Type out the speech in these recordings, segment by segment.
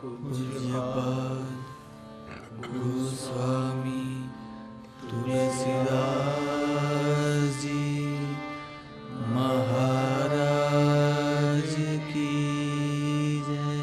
पूज्यपाद गोस्वामी तुलसीदास जी महाराज की जय।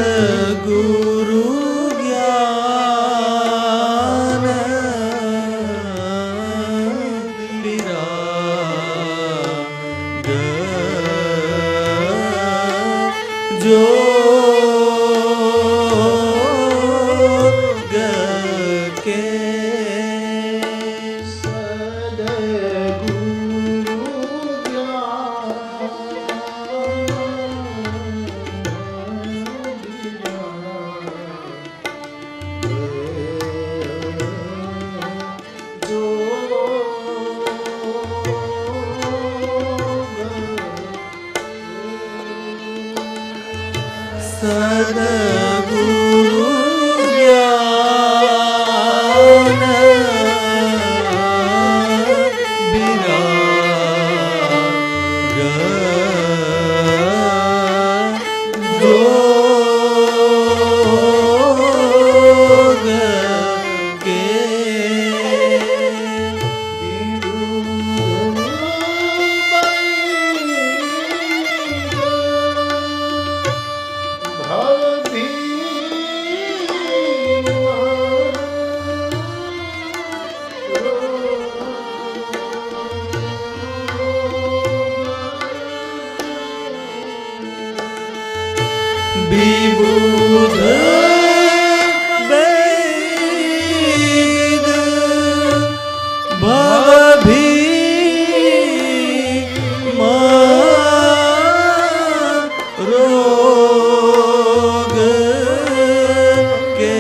सद्गुरु ज्ञान विराग जोग के सद्गुरु ज्ञान विराग जोग के विबुध वैद भवभीम रोग के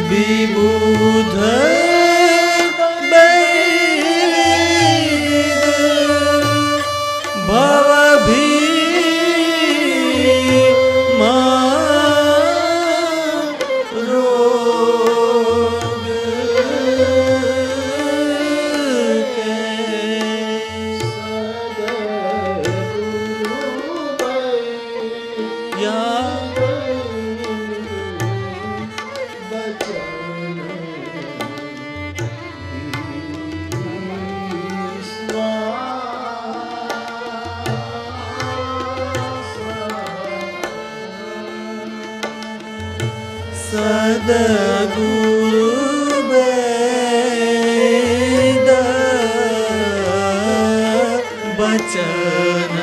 विबुध वैद भवभीम रोग के या सद्गुरु वेद बचन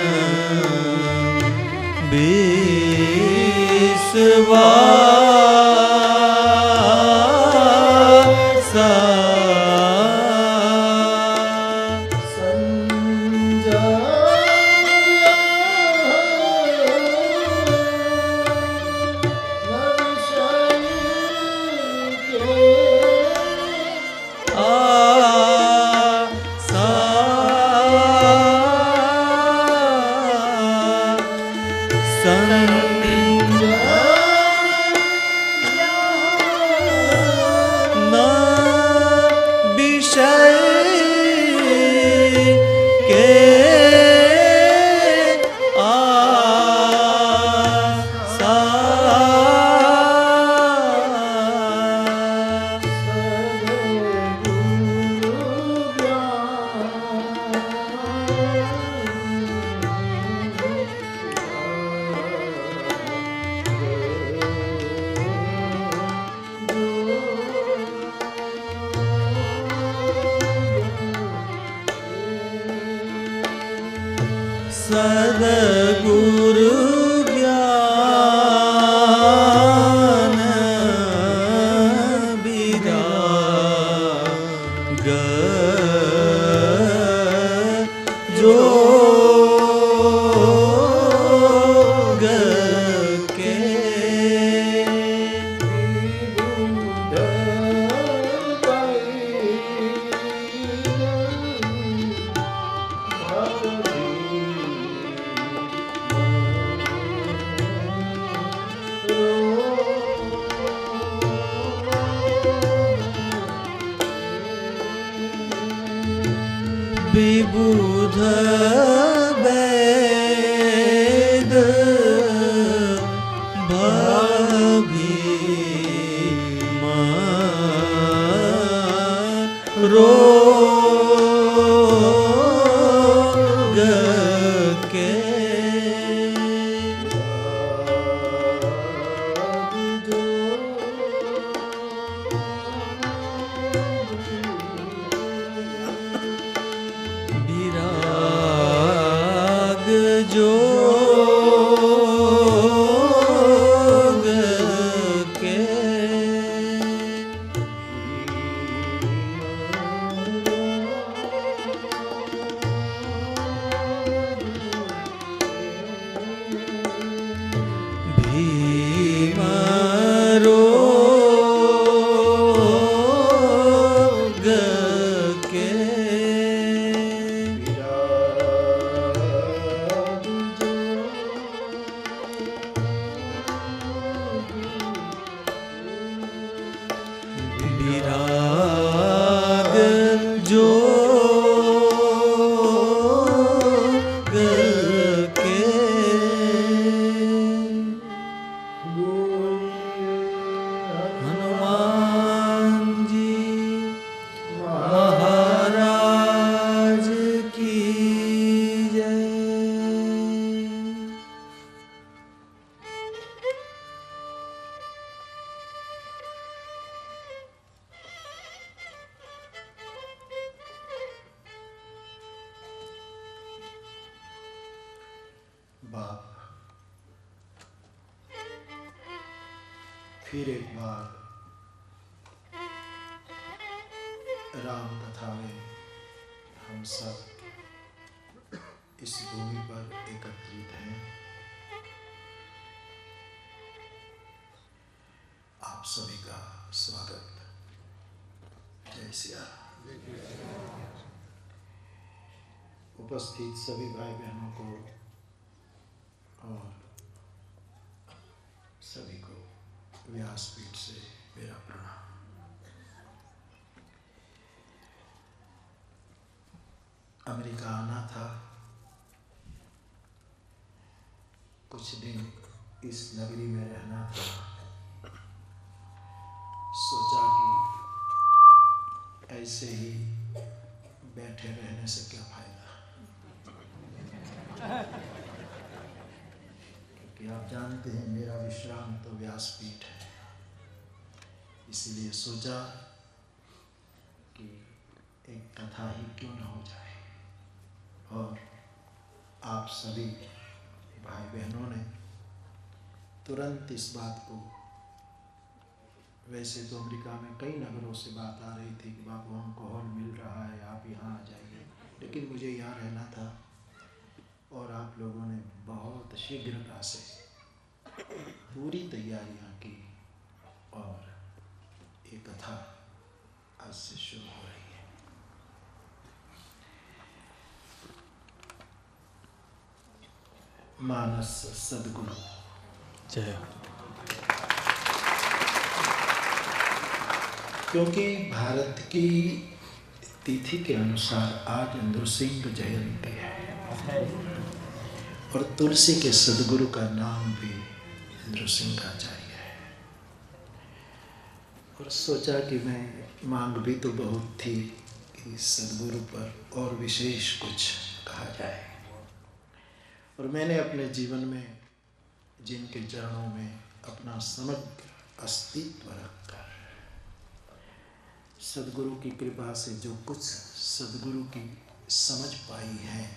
विश्वास सा सद्गुरु ज्ञान विराग जोग के विबुध वेद भीमा रोग के विराग जोग के भीमा रोग के विराग जोग के हनुमान जी महाराज की जय। बाप फिर एक बार राम कथा में हम सब इस भूमि पर एकत्रित हैं। आप सभी का स्वागत। जय सिया राम। उपस्थित सभी भाई बहनों को और सभी को व्यासपीठ से मेरा प्रणाम। अमेरिका आना था, कुछ दिन इस नगरी में रहना था। सोचा कि ऐसे ही बैठे रहने से क्या फायदा, क्योंकि आप जानते हैं मेरा विश्राम तो व्यासपीठ है। इसीलिए सोचा कि एक कथा ही क्यों न हो जाए। और आप सभी भाई बहनों ने तुरंत इस बात को, वैसे तो अमेरिका में कई नगरों से बात आ रही थी कि बाबू हमको हॉल मिल रहा है, आप यहाँ आ जाइए, लेकिन मुझे यहाँ रहना था। और आप लोगों ने बहुत शीघ्रता से पूरी तैयारियां की और ये कथा आज से शुरू हो रही है। मानस सद्गुरु जय। क्योंकि भारत की तिथि के अनुसार आज नृसिंह जयंती है और तुलसी के सद्गुरु का नाम भी नृसिंहाचार्य है। और सोचा कि मैं मांग भी तो बहुत थी कि सद्गुरु पर और विशेष कुछ कहा जाए। और मैंने अपने जीवन में जिनके चरणों में अपना समग्र अस्तित्व रखकर सद्गुरु की कृपा से जो कुछ सद्गुरु की समझ पाई है,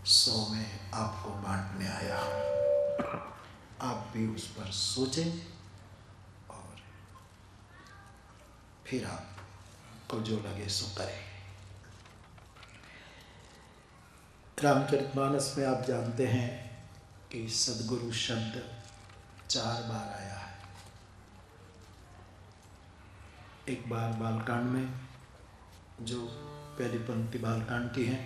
सो में आपको बांटने आया हूं। आप भी उस पर सोचें और फिर आपको जो लगे सो करें। रामचरितमानस में आप जानते हैं कि सद्गुरु शब्द 4 बार आया है। एक बार बालकांड में, जो पहली पंक्ति बालकांड की है,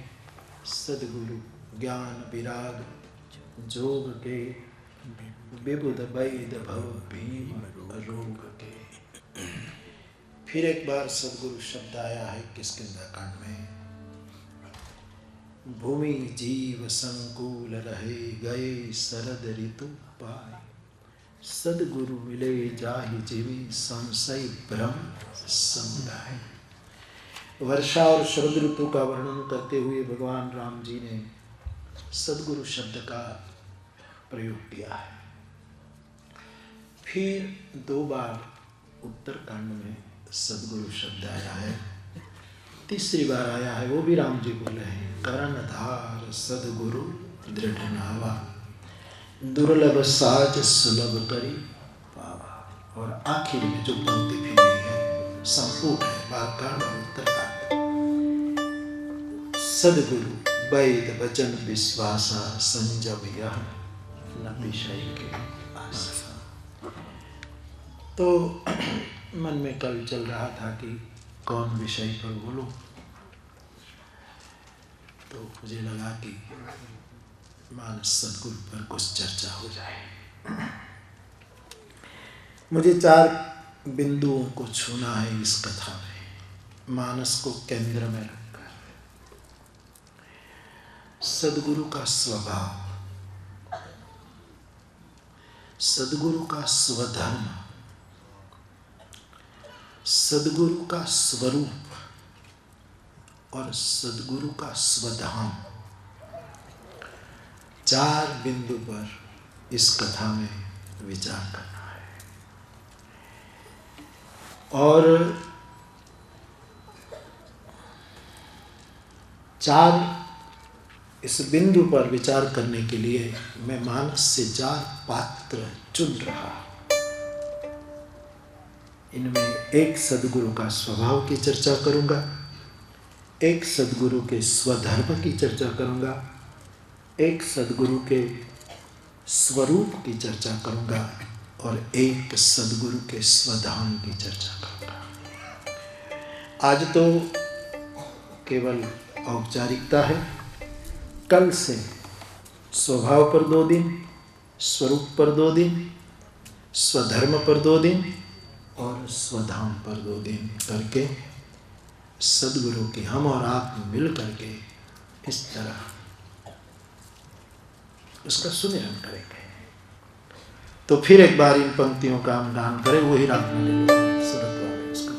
सद्गुरु ज्ञान विराग जोग के विबुध वैद भव भीम रोग के। फिर एक बार सद्गुरु शब्द आया है किष्किंधा कांड में, भूमि जीव संकुल रहे गए शरद ऋतु पाए, सद्गुरु मिले जाहि जीवी संशय भ्रम समुदाय। वर्षा और शरद ऋतु का वर्णन करते हुए भगवान राम जी ने सद्गुरु शब्द का प्रयोग किया है। फिर 2 बार उत्तरकांड में सद्गुरु शब्द आया है। तीसरी बार आया है, वो भी राम जी बोले हैं, कर्णधार सद्गुरु दृढ़ नावा, दुर्लभ साज सुलभ करी पावा। और आखिर में जो पंक्ति फिर है, संपूर्ण है, बालकांड और उत्तरकांड। सद्गुरु वैद वचन विश्वासा, संजम यह न विषय के आशा। तो मन में कल चल रहा था कि कौन विषय पर बोलूं, तो मुझे लगा कि मानस सद्गुरु पर कुछ चर्चा हो जाए। मुझे 4 बिंदुओं को छूना है इस कथा में, मानस को केंद्र में रखकर। सद्गुरु का स्वभाव, सद्गुरु का स्वधर्म, सद्गुरु का स्वरूप और सद्गुरु का स्वधाम। 4 बिंदु पर इस कथा में विचार करना है। और 4 इस बिंदु पर विचार करने के लिए मैं मानस से 4 पात्र चुन रहा। इनमें एक सद्गुरु का स्वभाव की चर्चा करूंगा, एक सद्गुरु के स्वधर्म की चर्चा करूंगा, एक सद्गुरु के स्वरूप की चर्चा करूंगा और एक सद्गुरु के स्वधाम की चर्चा करूंगा। आज तो केवल औपचारिकता है, कल से स्वभाव पर 2 दिन, स्वरूप पर 2 दिन, स्वधर्म पर 2 दिन और स्वधाम पर 2 दिन करके सद्गुरु की हम और आप मिल करके इस तरह उसका सुमिरन करेंगे। तो फिर एक बार इन पंक्तियों का हम गान करें, वही राग में सुरत वाले उसका।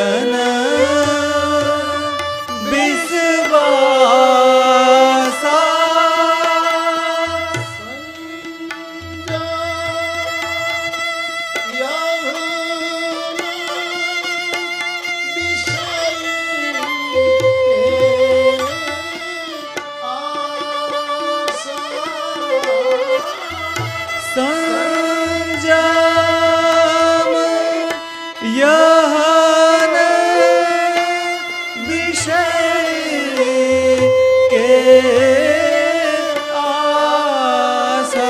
जन विश्वासा संजम यहन विषय के आसा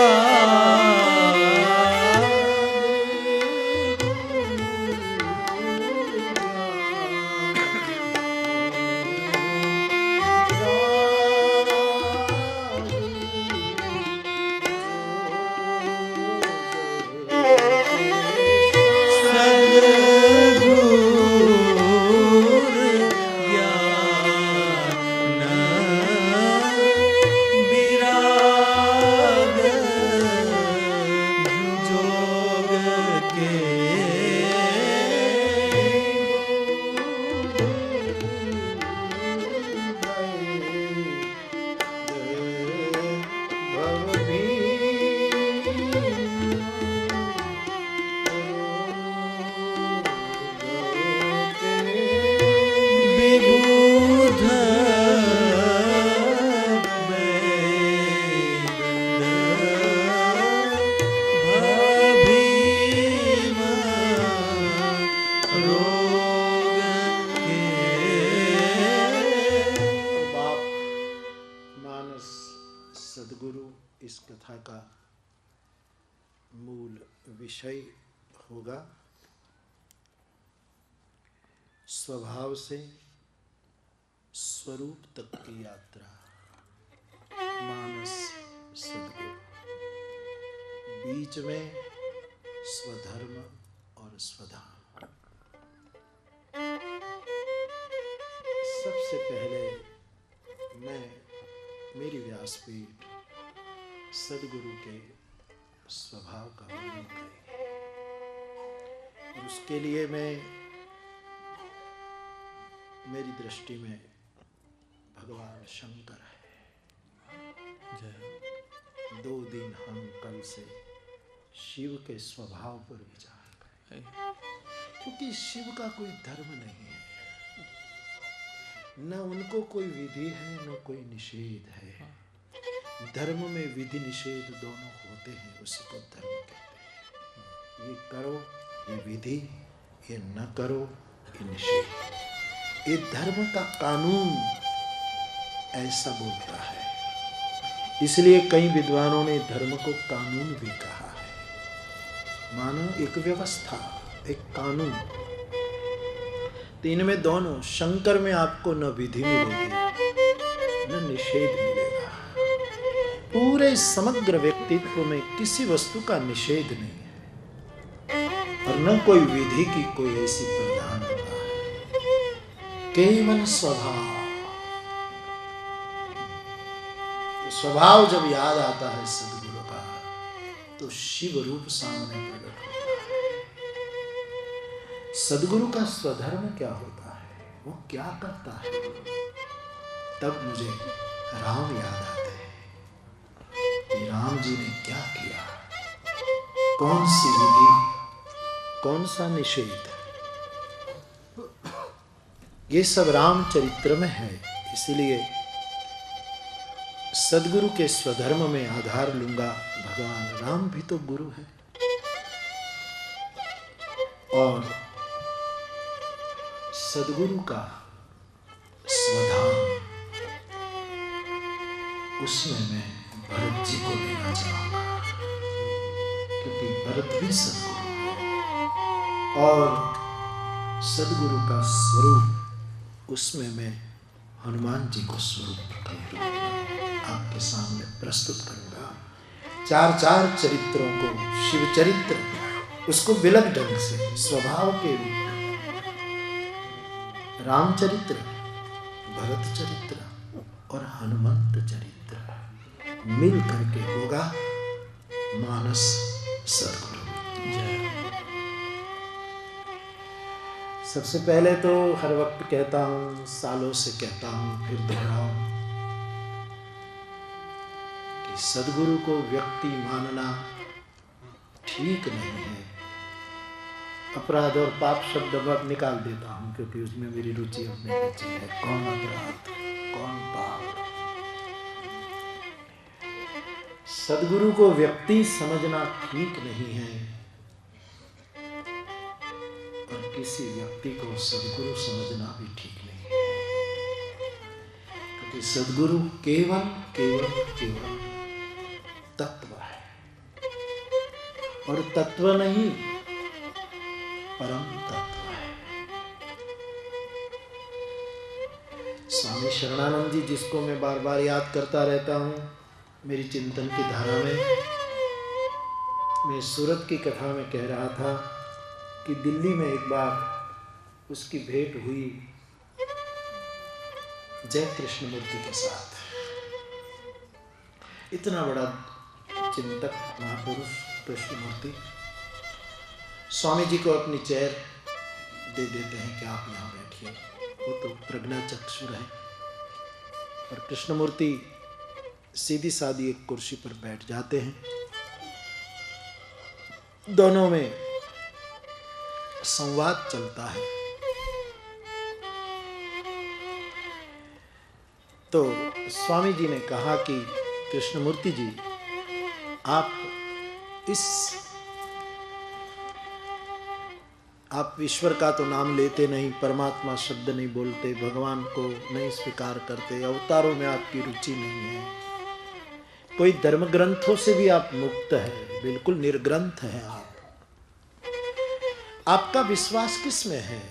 सद्गुरु इस कथा का मूल विषय होगा। स्वभाव से स्वरूप तक की यात्रा, मानस सद्गुरु, बीच में स्वधर्म और स्वधाम। सबसे पहले मैं मेरी व्यासपीठ सद्गुरु के स्वभाव का वर्णन करेंगे और उसके लिए मेरी दृष्टि में भगवान शंकर है। 2 दिन हम कल से शिव के स्वभाव पर विचार करेंगे, क्योंकि शिव का कोई धर्म नहीं है, न उनको कोई विधि है न कोई निषेध है। धर्म में विधि निषेध दोनों होते हैं, उसी को धर्म कहते हैं। ये करो ये विधि, ये न करो ये निषेध। ये धर्म का कानून ऐसा बोलता है। इसलिए कई विद्वानों ने धर्म को कानून भी कहा है। मानो एक व्यवस्था, एक कानून। तो इनमें दोनों, शंकर में आपको न विधि मिलेगी न निषेध मिलेगा। पूरे समग्र व्यक्तित्व में किसी वस्तु का निषेध नहीं है और न कोई विधि की कोई ऐसी प्रधानता है। केवल स्वभाव। स्वभाव जब याद आता है सद्गुरु का, तो शिव रूप सामने प्रकट होता है। सद्गुरु का स्वधर्म क्या होता है, वो क्या करता है, तब मुझे राम याद आते हैं कि राम जी ने क्या किया, कौन सी विधि, कौन सा निषेध। ये सब रामचरित्र में है। इसीलिए सद्गुरु के स्वधर्म में आधार लूंगा। भगवान राम भी तो गुरु है और सद्गुरु का स्वधाम, उसमें मैं भरत जी को लेना चाहूंगा, क्योंकि भरत भी सद्गुरु है और सद्गुरु का स्वरूप, उसमें मैं हनुमान जी को स्वरूप आपके सामने प्रस्तुत करूंगा। 4 चरित्रों को, शिव चरित्र उसको विलग ढंग से स्वभाव के रूप में, रामचरित्र, भरत चरित्र और हनुमंत चरित्र मिल करके होगा मानस सद्गुरु। सबसे पहले तो हर वक्त कहता हूँ, सालों से कहता हूँ, फिर दोहराऊं कि सदगुरु को व्यक्ति मानना ठीक नहीं है। अपराध और पाप शब्द अब निकाल देता हूँ क्योंकि उसमें मेरी रुचि अपनी रुचि है। कौन अपराध, कौन पाप। सदगुरु को व्यक्ति समझना ठीक नहीं है और किसी व्यक्ति को सदगुरु समझना भी ठीक नहीं है, क्योंकि सदगुरु केवल केवल केवल तत्व है और तत्व नहीं परम तत्व है। स्वामी शरणानंद जी, जिसको मैं बार बार याद करता रहता हूँ मेरी चिंतन की धारा में, मैं सूरत की कथा में कह रहा था कि दिल्ली में एक बार उसकी भेंट हुई जय कृष्णमूर्ति के साथ। इतना बड़ा चिंतक महापुरुष कृष्णमूर्ति स्वामी जी को अपनी चेयर दे देते हैं कि आप यहाँ बैठिए। वो तो प्रज्ञा चक्षुर है और कृष्णमूर्ति सीधी सादी एक कुर्सी पर बैठ जाते हैं। दोनों में संवाद चलता है। तो स्वामी जी ने कहा कि कृष्णमूर्ति जी, आप ईश्वर का तो नाम लेते नहीं, परमात्मा शब्द नहीं बोलते, भगवान को नहीं स्वीकार करते, अवतारों में आपकी रुचि नहीं है, कोई धर्म ग्रंथों से भी आप मुक्त है, बिल्कुल निर्ग्रंथ है आपका विश्वास किस में है?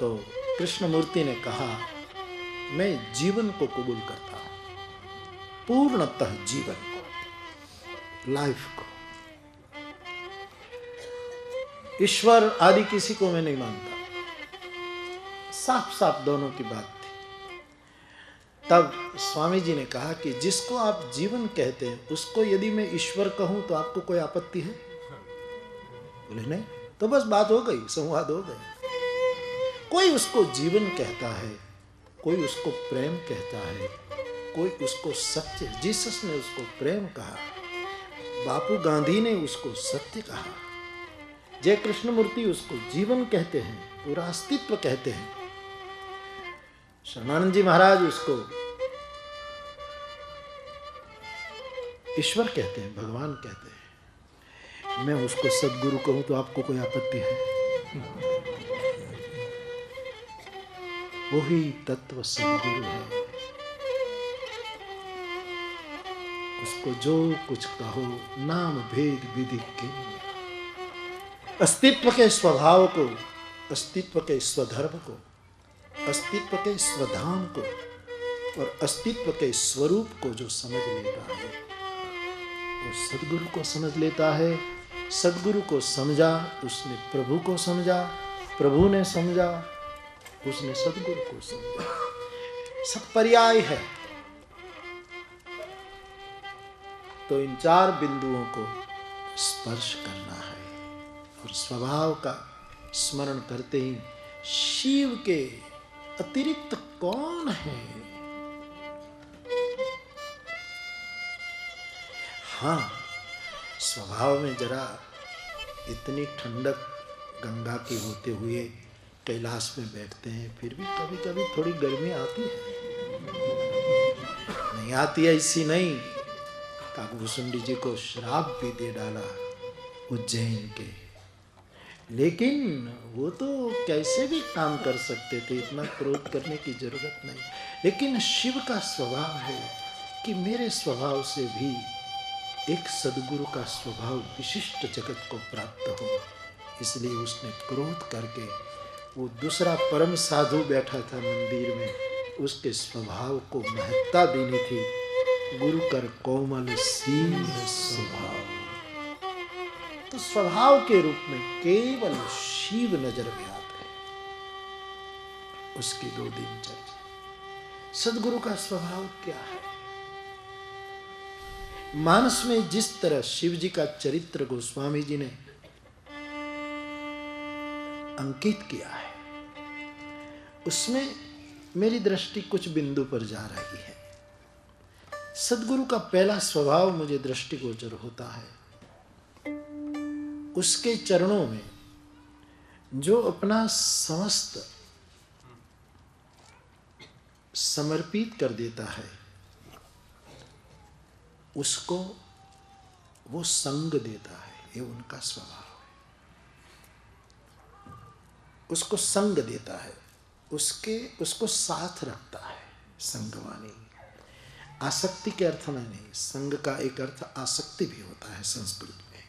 तो कृष्णमूर्ति ने कहा, मैं जीवन को कबूल करता हूं, पूर्णतः जीवन को, लाइफ को। ईश्वर आदि किसी को मैं नहीं मानता। साफ साफ दोनों की बात थी। तब स्वामी जी ने कहा कि जिसको आप जीवन कहते हैं उसको यदि मैं ईश्वर कहूं तो आपको कोई आपत्ति है? बोले नहीं। तो बस बात हो गई, संवाद हो गया। कोई उसको जीवन कहता है, कोई उसको प्रेम कहता है, कोई उसको सत्य, जीसस ने उसको प्रेम कहा, बापू गांधी ने उसको सत्य कहा, जय कृष्णमूर्ति उसको जीवन कहते हैं, पूरा अस्तित्व कहते हैं। शरणानंद जी महाराज उसको ईश्वर कहते हैं, भगवान कहते हैं। मैं उसको सदगुरु कहूं तो आपको कोई आपत्ति है? वही तत्व सदगुरु है। उसको जो कुछ कहो, नाम भेद विधि के, अस्तित्व के स्वभाव को, अस्तित्व के स्वधर्म को, अस्तित्व के स्वधाम को और अस्तित्व के स्वरूप को जो समझ लेता है वो सदगुरु को समझ लेता है। सदगुरु को समझा, उसने प्रभु को समझा, प्रभु ने समझा, उसने सदगुरु को समझा। सब पर्याय है। तो इन चार बिंदुओं को स्पर्श करना है और स्वभाव का स्मरण करते ही शिव के अतिरिक्त कौन है? हाँ, स्वभाव में जरा इतनी ठंडक गंगा की होते हुए कैलाश में बैठते हैं, फिर भी कभी कभी थोड़ी गर्मी आती है। नहीं आती ऐसी नहीं। काकभूषुंडी जी को श्राप भी दे डाला उज्जैन के, लेकिन वो तो कैसे भी काम कर सकते थे, इतना क्रोध करने की जरूरत नहीं। लेकिन शिव का स्वभाव है कि मेरे स्वभाव से भी एक सदगुरु का स्वभाव विशिष्ट जगत को प्राप्त हो। इसलिए उसने क्रोध करके, वो दूसरा परम साधु बैठा था मंदिर में, उसके स्वभाव को महत्ता देनी थी। गुरु कर कोमल सील स्वभाव, तो स्वभाव के रूप में केवल शिव नजर में आते हैं। उसकी दो दिन चर्चा। सदगुरु का स्वभाव क्या है? मानस में जिस तरह शिव जी का चरित्र गोस्वामी जी ने अंकित किया है, उसमें मेरी दृष्टि कुछ बिंदु पर जा रही है। सद्गुरु का पहला स्वभाव मुझे दृष्टिगोचर होता है, उसके चरणों में जो अपना समस्त समर्पित कर देता है, उसको वो संग देता है। ये उनका स्वभाव है, उसको संग देता है, उसको साथ रखता है। संगवानी आसक्ति के अर्थ में नहीं, संग का एक अर्थ आसक्ति भी होता है संस्कृत में।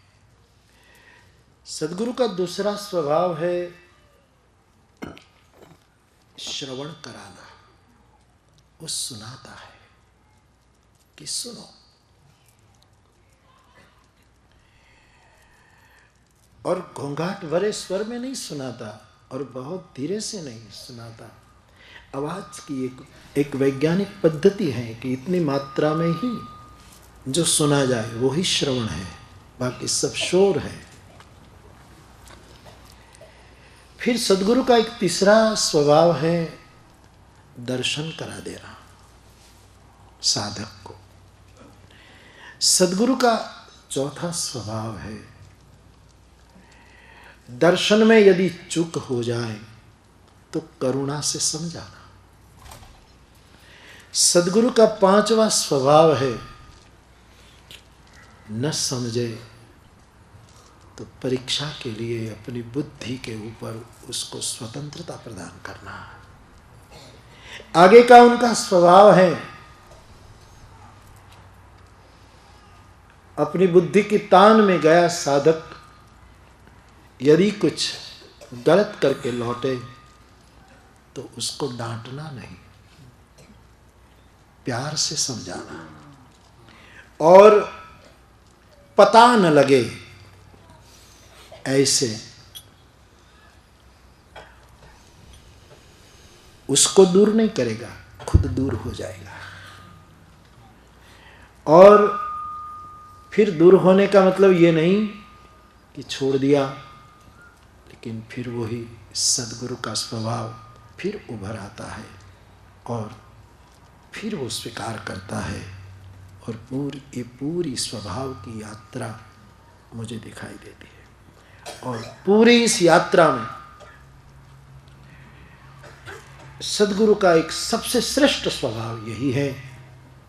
सद्गुरु का दूसरा स्वभाव है श्रवण कराना। वो सुनाता है कि सुनो, और घोंघाट भरे स्वर में नहीं सुनाता और बहुत धीरे से नहीं सुनाता। आवाज की एक वैज्ञानिक पद्धति है कि इतनी मात्रा में ही जो सुना जाए वो ही श्रवण है, बाकी सब शोर है। फिर सद्गुरु का एक तीसरा स्वभाव है दर्शन करा देना साधक को। सद्गुरु का चौथा स्वभाव है दर्शन में यदि चूक हो जाए तो करुणा से समझाना। सद्गुरु का पांचवा स्वभाव है न समझे तो परीक्षा के लिए अपनी बुद्धि के ऊपर उसको स्वतंत्रता प्रदान करना। आगे का उनका स्वभाव है अपनी बुद्धि की तान में गया साधक यदि कुछ गलत करके लौटे तो उसको डांटना नहीं, प्यार से समझाना। और पता न लगे ऐसे उसको दूर नहीं करेगा, खुद दूर हो जाएगा। और फिर दूर होने का मतलब ये नहीं कि छोड़ दिया, लेकिन फिर वही सद्गुरु का स्वभाव फिर उभर आता है और फिर वो स्वीकार करता है। और पूरी स्वभाव की यात्रा मुझे दिखाई देती है। और पूरी इस यात्रा में सद्गुरु का एक सबसे श्रेष्ठ स्वभाव यही है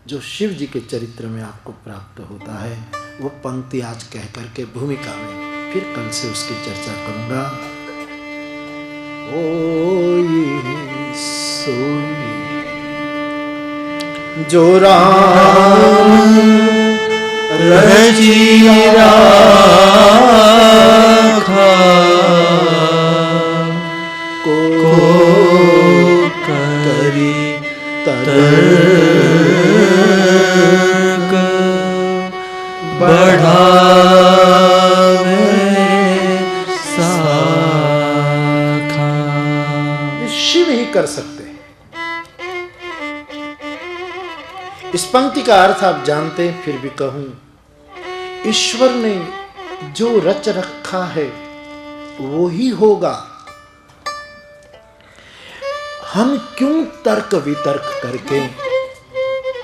जो शिव जी के चरित्र में आपको प्राप्त होता है। वो पंक्ति आज कह करके भूमिका में फिर कल से उसकी चर्चा करूंगा। ओई सोई जो राम रची राखा को करी तर्क बढ़ावे साखा। शिव ही कर सकते हैं। इस पंक्ति का अर्थ आप जानते हैं, फिर भी कहूं, ईश्वर ने जो रच रखा है वो ही होगा। हम क्यों तर्क वितर्क करके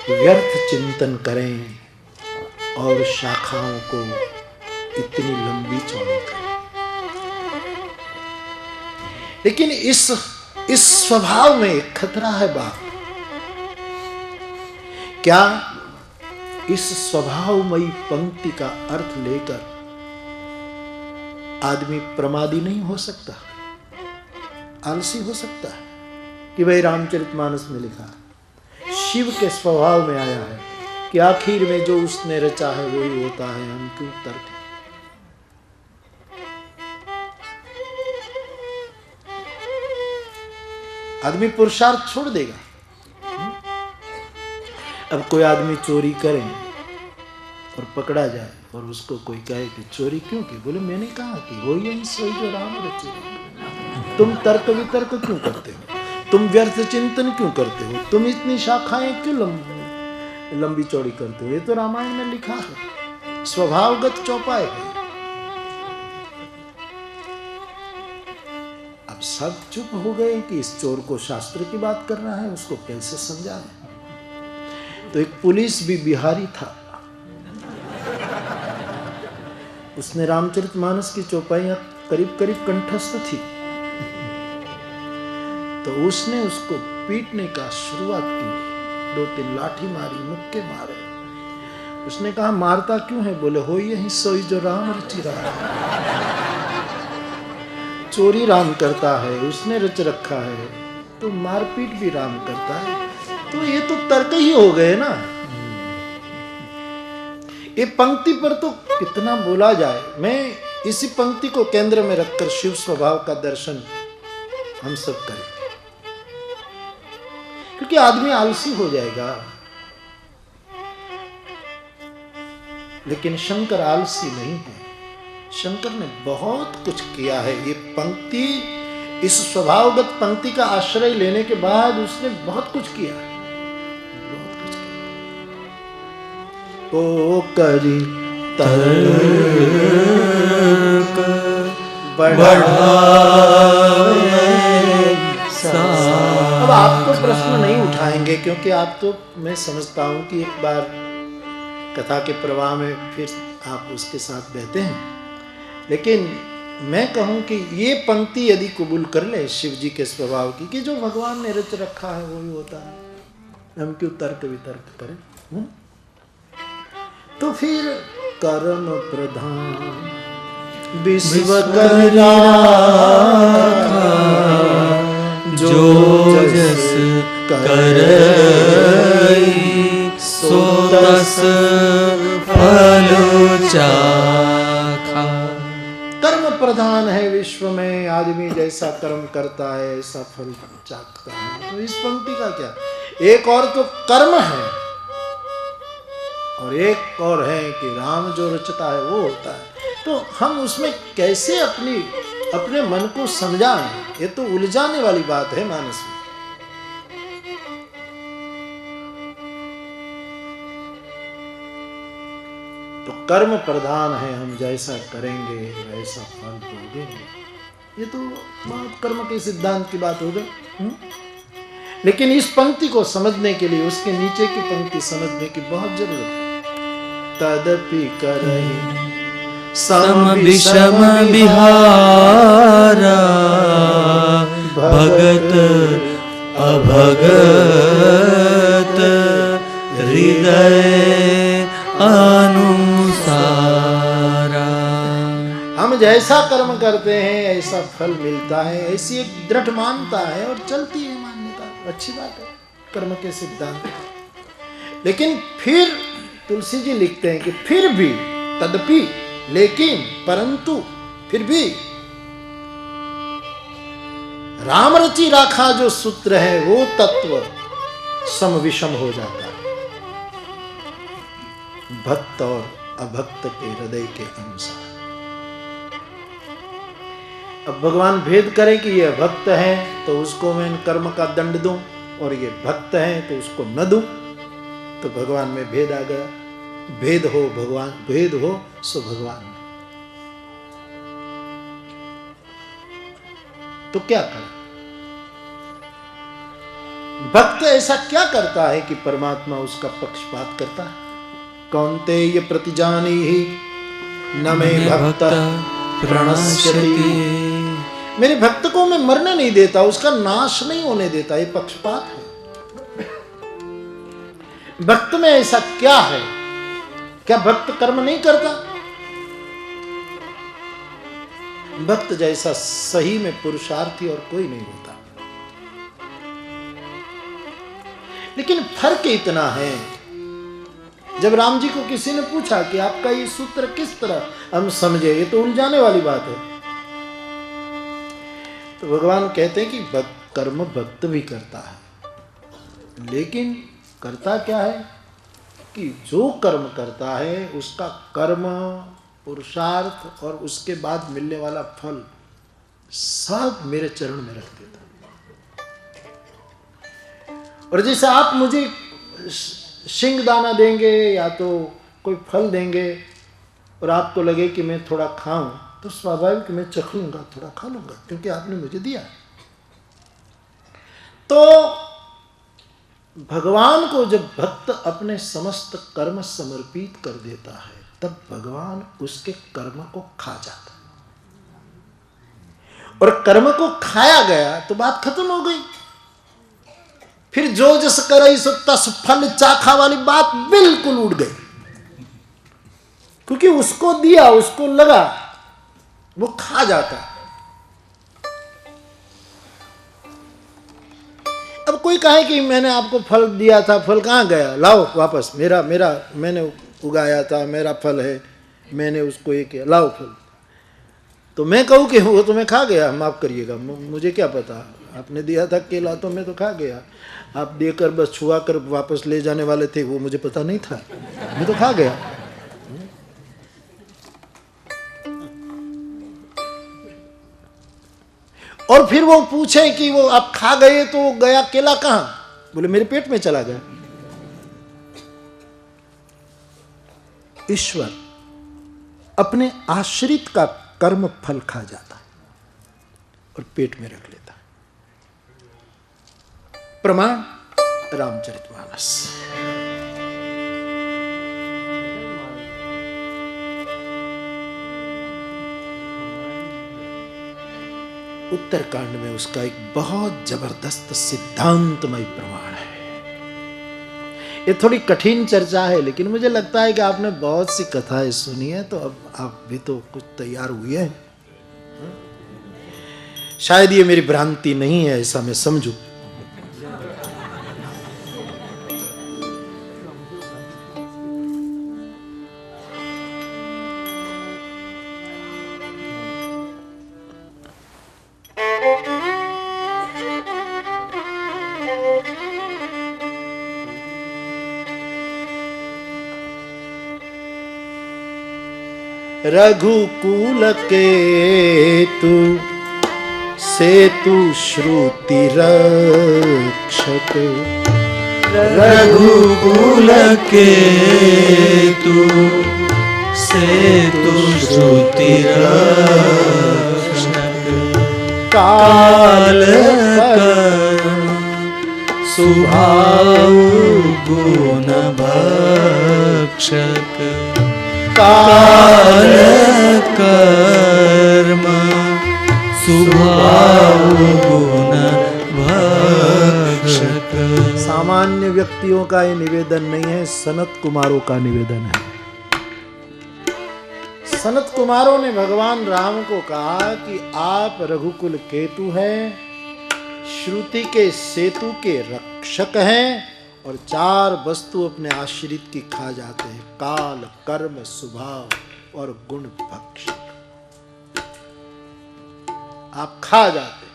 व्यर्थ चिंतन करें और शाखाओं को इतनी लंबी चौड़ी करें। लेकिन इस स्वभाव में एक खतरा है बाप। क्या इस स्वभावमयी पंक्ति का अर्थ लेकर आदमी प्रमादी नहीं हो सकता, आलसी हो सकता है कि भाई रामचरितमानस में लिखा शिव के स्वभाव में आया है कि आखिर में जो उसने रचा है वही होता है, हम क्यों तर्क। आदमी पुरुषार्थ छोड़ देगा। अब कोई आदमी चोरी करे और पकड़ा जाए और उसको कोई कहे कि चोरी क्यों की, बोले मैंने कहा कि वही है सोई जो राम रचे। तुम तर्क वितर्क क्यों करते हो, तुम व्यर्थ चिंतन क्यों करते हो, तुम इतनी शाखाएं क्यों लंबी चौड़ी करते हो, ये तो रामायण में लिखा है, स्वभावगत चौपाए है। सब चुप हो गए कि इस चोर को शास्त्र की बात कर रहा है, उसको कैसे समझाएं। तो एक पुलिस भी बिहारी था, उसने रामचरितमानस की चौपाइयां करीब करीब कंठस्थ थी, तो उसने उसको पीटने का शुरुआत की, 2-3 लाठी मारी, मुक्के मारे। उसने कहा मारता क्यों है? बोले हो यही सोई जो राम रचि रहा है। चोरी राम करता है, उसने रच रखा है, तो मारपीट भी राम करता है। तो ये तो तर्क ही हो गए ना। ये पंक्ति पर तो कितना बोला जाए। मैं इसी पंक्ति को केंद्र में रखकर शिव स्वभाव का दर्शन हम सब करें, क्योंकि आदमी आलसी हो जाएगा। लेकिन शंकर आलसी नहीं है। शंकर ने बहुत कुछ किया है। ये पंक्ति, इस स्वभावगत पंक्ति का आश्रय लेने के बाद उसने बहुत कुछ किया है, बहुत कुछ किया। ओ करी तर्क बढ़ाए। अब आप तो प्रश्न नहीं उठाएंगे, क्योंकि आप तो, मैं समझता हूं कि एक बार कथा के प्रवाह में फिर आप उसके साथ बहते हैं। लेकिन मैं कहूं कि ये पंक्ति यदि कबूल कर ले शिव जी के स्वभाव की, कि जो भगवान ने रच रखा है वो ही होता है, हम क्यों तर्क वितर्क करें। तो फिर कर्म प्रधान विश्व करा, जो जस करई सो तस फल चाखा। कर्म प्रधान है विश्व में, आदमी जैसा कर्म करता है ऐसा फल चाखता है। तो इस पंक्ति का क्या, एक और तो कर्म है और एक और है कि राम जो रचता है वो होता है। तो हम उसमें कैसे अपने मन को समझाएं, ये तो उलझाने वाली बात है मानस में। तो कर्म प्रधान है, हम जैसा करेंगे वैसा फल भोगेंगे। ये तो बहुत कर्म के सिद्धांत की बात हो गई। लेकिन इस पंक्ति को समझने के लिए उसके नीचे की पंक्ति समझने की बहुत जरूरत है। तदपि करहि सम विषम विहारा, भगत अभगत हृदय अनुसारा। हम जैसा कर्म करते हैं ऐसा फल मिलता है, ऐसी एक दृढ़ मानता है और चलती है मान्यता। अच्छी बात है कर्म के सिद्धांत। लेकिन फिर तुलसी जी लिखते हैं कि फिर भी, तदपि, लेकिन, परंतु, फिर भी राम रचि राखा जो सूत्र है वो तत्व सम विषम हो जाता है भक्त और अभक्त के हृदय के अनुसार। अब भगवान भेद करे कि ये भक्त है तो उसको मैं कर्म का दंड दूं, और ये भक्त है तो उसको न दूं, तो भगवान में भेद आ गया। भेद हो भगवान, भेद हो सो भगवान। तो क्या करें? भक्त ऐसा क्या करता है कि परमात्मा उसका पक्षपात करता है? कौन्तेय प्रतिजानीहि न मे भक्त प्रणश्यति। मेरे भक्त को मैं मरने नहीं देता, उसका नाश नहीं होने देता। ये पक्षपात है। भक्त में ऐसा क्या है? क्या भक्त कर्म नहीं करता? भक्त जैसा सही में पुरुषार्थी और कोई नहीं होता। लेकिन फर्क इतना है, जब राम जी को किसी ने पूछा कि आपका ये सूत्र किस तरह हम समझे, ये तो उलझाने वाली बात है, तो भगवान कहते हैं कि कर्म भक्त भी करता है। लेकिन करता क्या है कि जो कर्म करता है उसका कर्म, पुरुषार्थ और उसके बाद मिलने वाला फल सब मेरे चरण में रख देता। और जैसे आप मुझे शिंगदाना देंगे या तो कोई फल देंगे और आपको लगे कि मैं थोड़ा खाऊं, तो स्वाभाविक मैं चख लूंगा, थोड़ा खा लूंगा, क्योंकि आपने मुझे दिया। तो भगवान को जब भक्त अपने समस्त कर्म समर्पित कर देता है, तब भगवान उसके कर्म को खा जाता है। और कर्म को खाया गया तो बात खत्म हो गई। फिर जो जस करई सो तस फल चाखा वाली बात बिल्कुल उड़ गई, क्योंकि उसको दिया, उसको लगा, वो खा जाता है। अब कोई कहे कि मैंने आपको फल दिया था, फल कहाँ गया, लाओ वापस, मेरा मैंने उगाया था, मेरा फल है, मैंने उसको ये किया, लाओ फल। तो मैं कहूँ कि वो तो मैं खा गया, माफ करिएगा, मुझे क्या पता, आपने दिया था केला तो मैं तो खा गया, आप देकर बस छुआ कर वापस ले जाने वाले थे, वो मुझे पता नहीं था, मैं तो खा गया। और फिर वो पूछे कि वो आप खा गए तो गया केला कहां? बोले मेरे पेट में चला गया। ईश्वर अपने आश्रित का कर्म फल खा जाता है और पेट में रख लेता है। प्रमाण रामचरितमानस। उत्तरकांड में उसका एक बहुत जबरदस्त सिद्धांतमय प्रमाण है। ये थोड़ी कठिन चर्चा है, लेकिन मुझे लगता है कि आपने बहुत सी कथाएं सुनी है, तो अब आप भी तो कुछ तैयार हुए हैं। शायद ये मेरी भ्रांति नहीं है, ऐसा मैं समझूं। रघुकुल केतु सेतु श्रुति रक्षक, रघुकुल केतु सेतु श्रुति रक्षक, काल कर्म स्वभाव गुण भक्षक, काल कर्म स्वभाव गुण भक्षक। सामान्य व्यक्तियों का ये निवेदन नहीं है, सनत कुमारों का निवेदन है। सनत कुमारों ने भगवान राम को कहा कि आप रघुकुल केतु हैं, श्रुति के सेतु के रक्षक हैं, और चार वस्तु अपने आश्रित की खा जाते हैं, काल कर्म स्वभाव और गुण भक्षक। आप खा जाते हैं।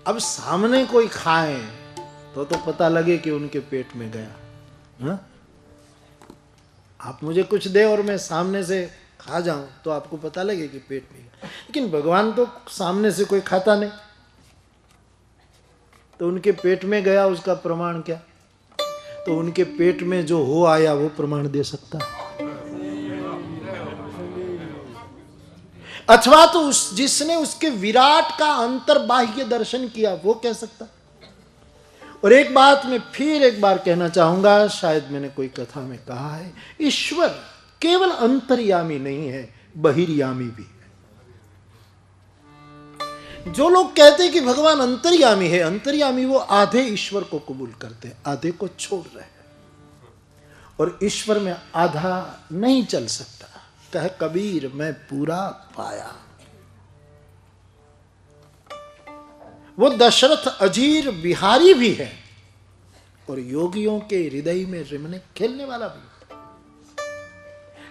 अब सामने कोई खाए तो पता लगे कि उनके पेट में गया। हा? आप मुझे कुछ दे और मैं सामने से खा जाऊं तो आपको पता लगे कि पेट में गया, लेकिन भगवान तो सामने से कोई खाता नहीं, तो उनके पेट में गया उसका प्रमाण क्या? तो उनके पेट में जो हो आया वो प्रमाण दे सकता है। अथवा तो जिसने उसके विराट का अंतर्बाह्य दर्शन किया वो कह सकता। और एक बात मैं फिर एक बार कहना चाहूंगा, शायद मैंने कोई कथा में कहा है, ईश्वर केवल अंतर्यामी नहीं है, बहिर्यामी भी है। जो लोग कहते हैं कि भगवान अंतर्यामी है, अंतर्यामी वो आधे ईश्वर को कबूल करते हैं, आधे को छोड़ रहे हैं। और ईश्वर में आधा नहीं चल सकता। कहे कबीर मैं पूरा पाया। वो दशरथ अजीर बिहारी भी है और योगियों के हृदय में रिमने खेलने वाला भी है।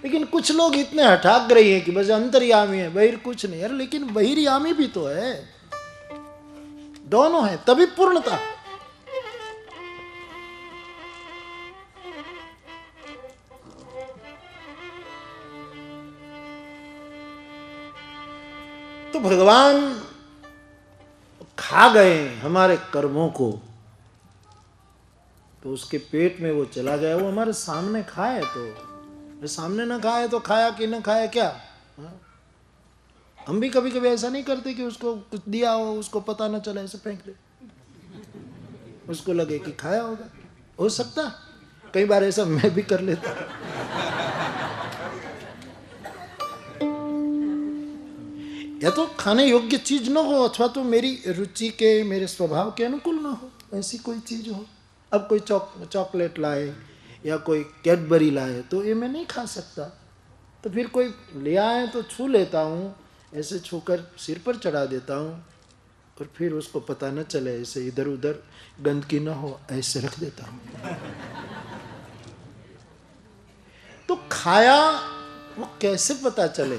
लेकिन कुछ लोग इतने हठाग्रही हैं कि बस अंतर्यामी है, बहिर कुछ नहीं। अरे लेकिन बहिर्यामी भी तो है, दोनों है, तभी पूर्णता। तो भगवान खा गए हमारे कर्मों को, तो उसके पेट में वो चला गया। वो हमारे सामने खाए तो सामने ना खाए तो खाया कि ना खाया क्या? हाँ? हम भी कभी कभी ऐसा नहीं करते कि उसको कुछ दिया हो, उसको पता ना चले, ऐसे फेंक दे, उसको लगे कि खाया होगा। हो सकता, कई बार ऐसा मैं भी कर लेता। या तो खाने योग्य चीज ना हो, अथवा तो मेरी रुचि के, मेरे स्वभाव के अनुकूल ना हो, ऐसी कोई चीज हो। अब कोई चॉकलेट लाए या कोई कैडबरी लाए तो ये मैं नहीं खा सकता। तो फिर कोई ले आए तो छू लेता हूँ, ऐसे छूकर सिर पर चढ़ा देता हूँ, और फिर उसको पता न चले, ऐसे इधर उधर गंदगी न हो, ऐसे रख देता हूँ। तो खाया वो कैसे पता चले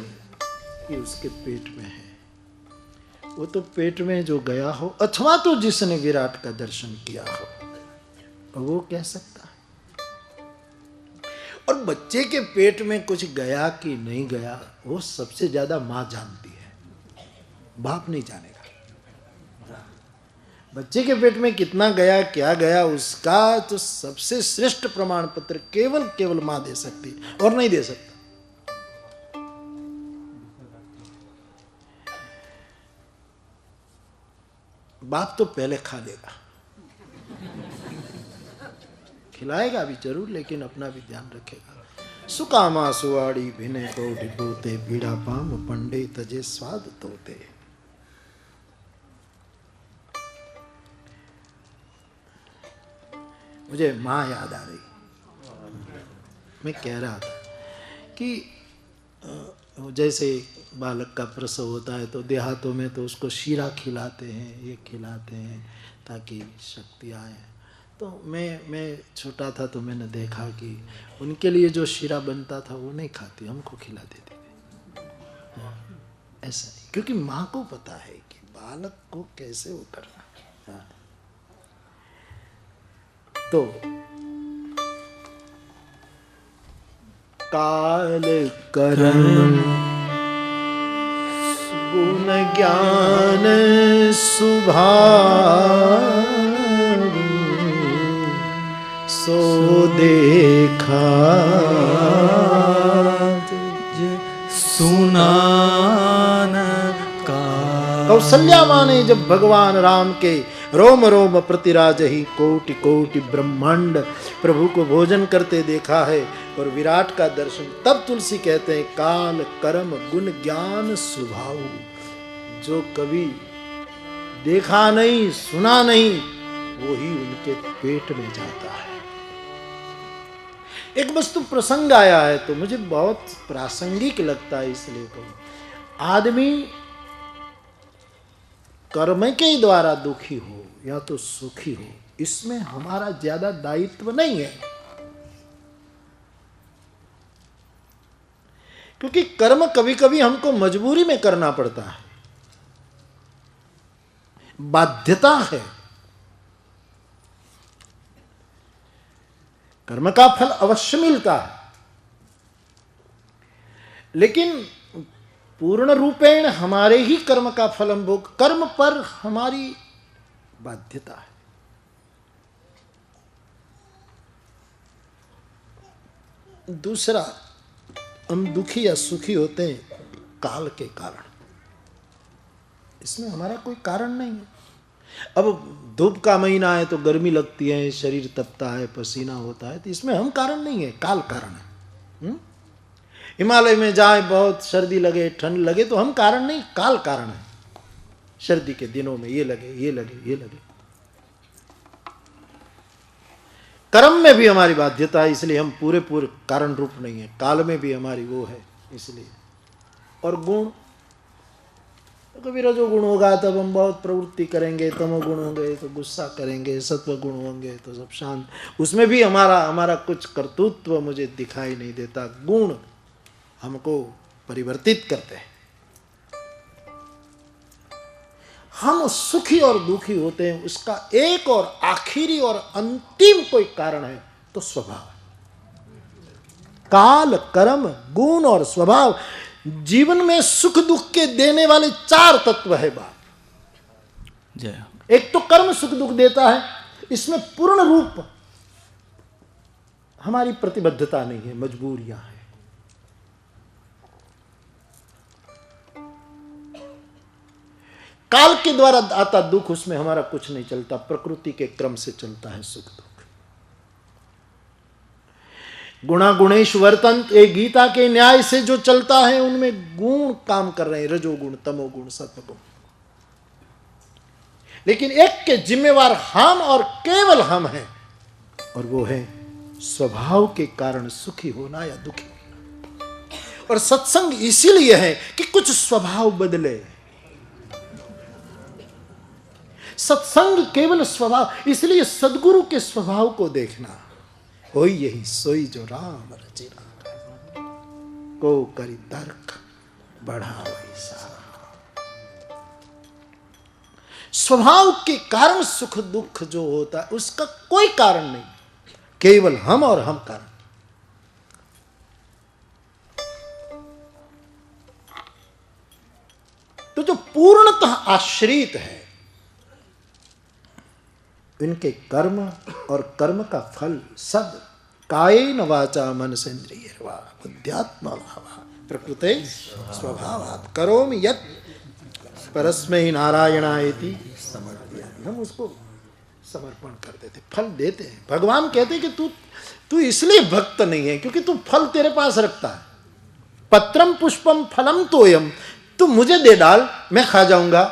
कि उसके पेट में है? वो तो पेट में जो गया हो, अथवा तो जिसने विराट का दर्शन किया हो, वो कह सकता है। और बच्चे के पेट में कुछ गया कि नहीं गया, वो सबसे ज्यादा मां जानती है, बाप नहीं जानेगा। बच्चे के पेट में कितना गया, क्या गया, उसका तो सबसे श्रेष्ठ प्रमाण पत्र केवल मां दे सकती है, और नहीं दे सकता। बाप तो पहले खा लेगा, खिलाएगा भी जरूर, लेकिन अपना भी ध्यान रखेगा। सुकामा सुवाड़ी भिने को ढिबोते, बीड़ा पाम पंडे तजे स्वाद तोते। मुझे माँ याद आ रही। मैं कह रहा था कि जैसे बालक का प्रसव होता है तो देहातों में तो उसको शीरा खिलाते हैं, ये खिलाते हैं ताकि शक्ति आए। तो मैं छोटा था तो मैंने देखा कि उनके लिए जो शीरा बनता था वो नहीं खाती, हमको खिला देते थे। ऐसा नहीं, क्योंकि माँ को पता है कि बालक को कैसे वो करना। हाँ। तो काल कर्म गुण ज्ञान सुभाव, सो देखा सुनान का। कौशल्या माँ ने जब भगवान राम के रोम रोम प्रतिराज ही कोटि कोटि ब्रह्मांड प्रभु को भोजन करते देखा है और विराट का दर्शन, तब तुलसी कहते हैं काल कर्म गुण ज्ञान स्वभाव। जो कभी देखा नहीं सुना नहीं, वो ही उनके पेट में जाता है। एक वस्तु प्रसंग आया है तो मुझे बहुत प्रासंगिक लगता है, इसलिए कहूं। आदमी कर्म के द्वारा दुखी हो या तो सुखी हो, इसमें हमारा ज्यादा दायित्व नहीं है, क्योंकि कर्म कभी कभी हमको मजबूरी में करना पड़ता है, बाध्यता है। कर्म का फल अवश्य मिलता है, लेकिन पूर्ण रूपेण हमारे ही कर्म का फल हम भोग, कर्म पर हमारी बाध्यता है। दूसरा, हम दुखी या सुखी होते हैं काल के कारण, इसमें हमारा कोई कारण नहीं है। अब धूप का महीना है तो गर्मी लगती है, शरीर तपता है, पसीना होता है, तो इसमें हम कारण नहीं है, काल कारण है। हिमालय में जाए, बहुत सर्दी लगे, ठंड लगे, तो हम कारण नहीं, काल कारण है। सर्दी के दिनों में ये लगे, ये लगे, ये लगे। कर्म में भी हमारी बाध्यता है, इसलिए हम पूरे कारण रूप नहीं है, काल में भी हमारी वो है, इसलिए। और गुण, तो कभी रजोगुण होगा तब हम बहुत प्रवृत्ति करेंगे, तमोगुण होंगे तो गुस्सा करेंगे, सत्व गुण होंगे तो सब शांत, उसमें भी हमारा कुछ कर्तृत्व मुझे दिखाई नहीं देता। गुण हमको परिवर्तित करते हैं। हम सुखी और दुखी होते हैं, उसका एक और आखिरी और अंतिम कोई कारण है तो स्वभाव। काल कर्म गुण और स्वभाव, जीवन में सुख दुख के देने वाले 4 तत्व है बाप। जय। एक तो कर्म सुख दुख देता है, इसमें पूर्ण रूप हमारी प्रतिबद्धता नहीं है, मजबूरियां हैं। काल के द्वारा आता दुख, उसमें हमारा कुछ नहीं चलता, प्रकृति के क्रम से चलता है सुख दुख। गुणा गुणेश वर्तन, एक गीता के न्याय से जो चलता है उनमें गुण काम कर रहे हैं, रजोगुण तमोगुण सत्वगुण। लेकिन एक के जिम्मेवार हम और केवल हम हैं, और वो है स्वभाव के कारण सुखी होना या दुखी होना। और सत्संग इसीलिए है कि कुछ स्वभाव बदले। सत्संग केवल स्वभाव, इसलिए सद्गुरु के स्वभाव को देखना। होई यही सोई जो राम रचिना, को करी तर्क बढ़ा वही सारा। स्वभाव के कारण सुख दुख जो होता है उसका कोई कारण नहीं, केवल हम और हम कारण। तो जो पूर्णतः आश्रित है, इनके कर्म और कर्म का फल सब कायेन वाचा मनसेन्द्रियैर्वा बुद्ध्यात्मा भावा प्रकृते स्वभावात् करोमि यत् परस्मै नारायणायेति समर्पयामि। हम उसको समर्पण कर देते, फल देते हैं। भगवान कहते हैं कि तू इसलिए भक्त नहीं है क्योंकि तू फल तेरे पास रखता है। पत्रम पुष्पम फलम तोयम, तू मुझे दे डाल, मैं खा जाऊंगा,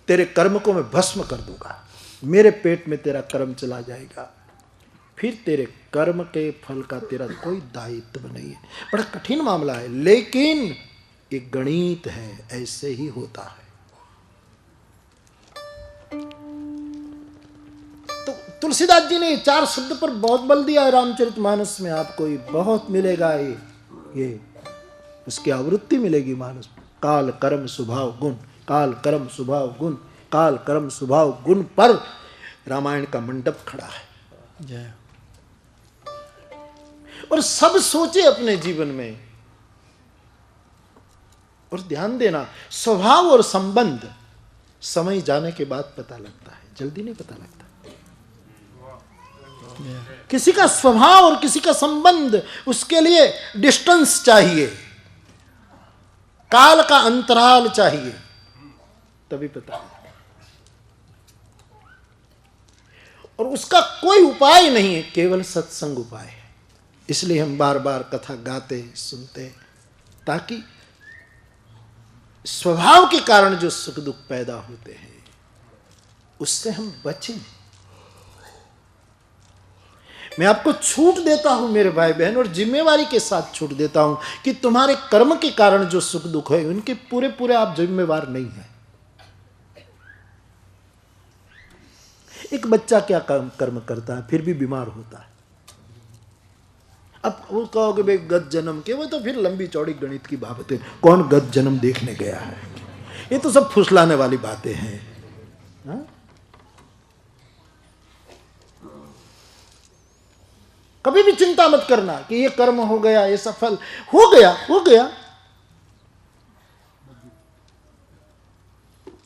तेरे कर्म को मैं भस्म कर दूंगा, मेरे पेट में तेरा कर्म चला जाएगा, फिर तेरे कर्म के फल का तेरा कोई दायित्व नहीं है। बड़ा कठिन मामला है, लेकिन ये गणित है, ऐसे ही होता है। तो तुलसीदास जी ने 4 शब्द पर बहुत बल दिया है रामचरितमानस में। आपको ये बहुत मिलेगा, ये उसकी आवृत्ति मिलेगी मानस। काल कर्म स्वभाव गुण, काल कर्म स्वभाव गुण, काल कर्म स्वभाव गुण पर रामायण का मंडप खड़ा है। जय। और सब सोचे अपने जीवन में। और ध्यान देना, स्वभाव और संबंध समय जाने के बाद पता लगता है, जल्दी नहीं पता लगता। किसी का स्वभाव और किसी का संबंध, उसके लिए डिस्टेंस चाहिए, काल का अंतराल चाहिए, तभी पता है। और उसका कोई उपाय नहीं है, केवल सत्संग उपाय है। इसलिए हम बार बार कथा गाते सुनते, ताकि स्वभाव के कारण जो सुख दुख पैदा होते हैं उससे हम बचें। मैं आपको छूट देता हूं मेरे भाई बहन, और जिम्मेवारी के साथ छूट देता हूं कि तुम्हारे कर्म के कारण जो सुख दुख है उनके पूरे पूरे आप जिम्मेवार नहीं हैं। एक बच्चा क्या कर्म करता है, फिर भी बीमार होता है। अब वो कहोगे भाई गत जन्म के, वो तो फिर लंबी चौड़ी गणित की बातें। कौन गत जन्म देखने गया है? ये तो सब फुसलाने वाली बातें हैं। हा? कभी भी चिंता मत करना कि ये कर्म हो गया, ये सफल हो गया, हो गया।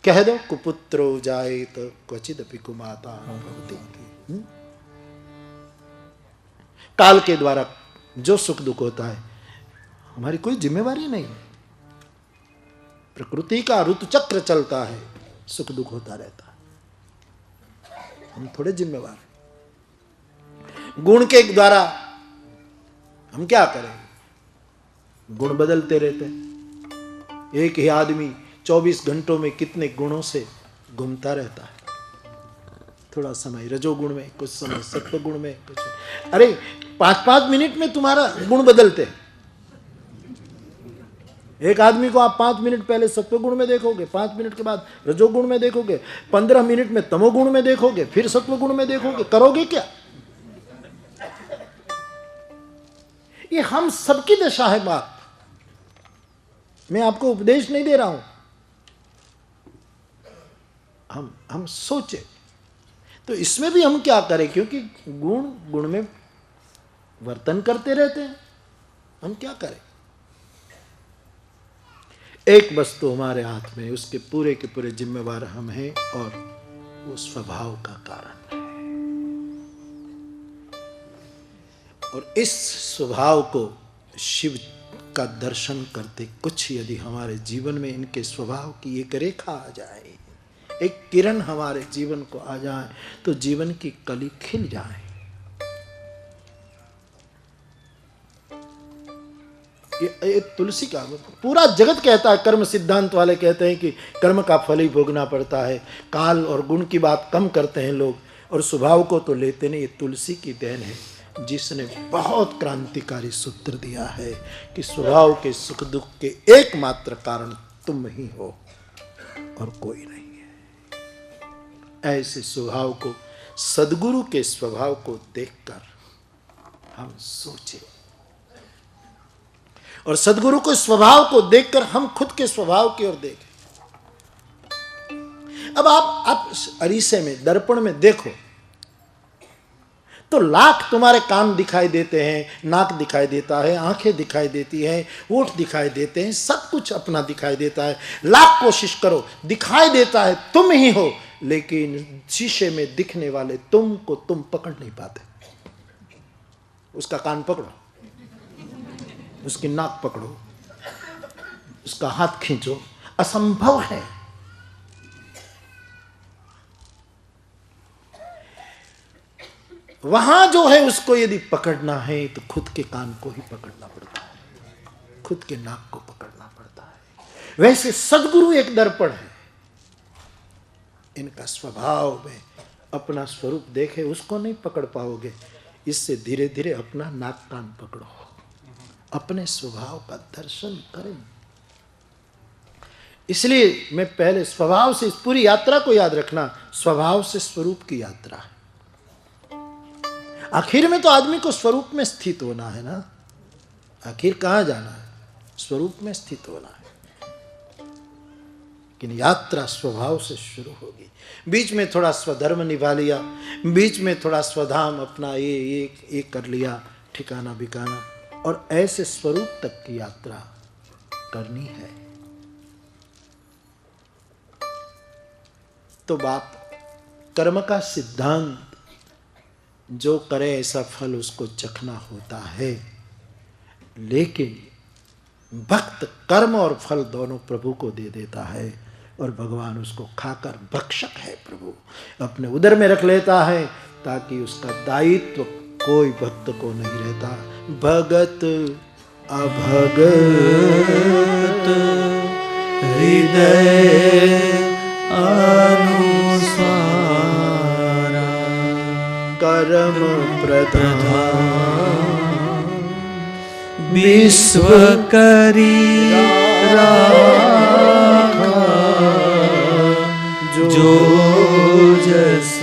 कह दो कुपुत्रो जायेत क्वचिदपि कुमाता भवति। काल के द्वारा जो सुख दुख होता है हमारी कोई जिम्मेवारी नहीं। प्रकृति का ऋतु चक्र चलता है, सुख दुख होता रहता है, हम थोड़े जिम्मेवार हैं। गुण के द्वारा हम क्या करें? गुण बदलते रहते हैं। एक ही आदमी 24 घंटों में कितने गुणों से घूमता रहता है। थोड़ा समय रजोगुण में, कुछ समय सत्व गुण में, कुछ अरे 5-5 मिनट में तुम्हारा गुण बदलते हैं। एक आदमी को आप 5 मिनट पहले सत्व गुण में देखोगे, 5 मिनट के बाद रजोगुण में देखोगे, 15 मिनट में तमोगुण में देखोगे, फिर सत्व गुण में देखोगे। करोगे क्या? ये हम सबकी दशा है। बात मैं आपको उपदेश नहीं दे रहा हूं, हम सोचे तो इसमें भी हम क्या करें, क्योंकि गुण में वर्तन करते रहते हैं। हम क्या करें? एक वस्तु हमारे हाथ में, उसके पूरे के पूरे जिम्मेवार हम हैं, और वो स्वभाव का कारण है। और इस स्वभाव को शिव इनका दर्शन करते कुछ यदि हमारे जीवन में इनके स्वभाव की एक रेखा आ जाए, एक किरण हमारे जीवन को आ जाए, तो जीवन की कली खिल जाए। ये तुलसी का पूरा जगत कहता है, कर्म सिद्धांत वाले कहते हैं कि कर्म का फल ही भोगना पड़ता है। काल और गुण की बात कम करते हैं लोग और स्वभाव को तो लेते नहीं। ये तुलसी की देन है जिसने बहुत क्रांतिकारी सूत्र दिया है कि स्वभाव के सुख दुख के एकमात्र कारण तुम ही हो और कोई नहीं है। ऐसे स्वभाव को, सद्गुरु के स्वभाव को देखकर हम सोचें और सद्गुरु के स्वभाव को देखकर हम खुद के स्वभाव की ओर देखें। अब आप अरीसे में, दर्पण में देखो तो लाख तुम्हारे कान दिखाई देते हैं, नाक दिखाई देता है, आंखें दिखाई देती हैं, होठ दिखाई देते हैं, सब कुछ अपना दिखाई देता है। लाख कोशिश करो, दिखाई देता है तुम ही हो, लेकिन शीशे में दिखने वाले तुम को तुम पकड़ नहीं पाते। उसका कान पकड़ो, उसकी नाक पकड़ो, उसका हाथ खींचो, असंभव है। वहां जो है उसको यदि पकड़ना है तो खुद के कान को ही पकड़ना पड़ता है, खुद के नाक को पकड़ना पड़ता है। वैसे सद्गुरु एक दर्पण है, इनका स्वभाव में अपना स्वरूप देखे, उसको नहीं पकड़ पाओगे। इससे धीरे धीरे अपना नाक कान पकड़ो, अपने स्वभाव का दर्शन करें। इसलिए मैं पहले स्वभाव से, इस पूरी यात्रा को याद रखना, स्वभाव से स्वरूप की यात्रा है। आखिर में तो आदमी को स्वरूप में स्थित होना है ना। आखिर कहां जाना है? स्वरूप में स्थित होना है। लेकिन यात्रा स्वभाव से शुरू होगी। बीच में थोड़ा स्वधर्म निभा लिया, बीच में थोड़ा स्वधाम अपना ये कर लिया, ठिकाना बिकाना, और ऐसे स्वरूप तक की यात्रा करनी है। तो बाप, कर्म का सिद्धांत, जो करे ऐसा फल उसको चखना होता है। लेकिन भक्त कर्म और फल दोनों प्रभु को दे देता है और भगवान उसको खाकर भक्षक है। प्रभु अपने उदर में रख लेता है ताकि उसका दायित्व कोई भक्त को नहीं रहता। भगत अभगत हृदय अनुसारा कर्म प्रधान विश्व करी राखा जो जस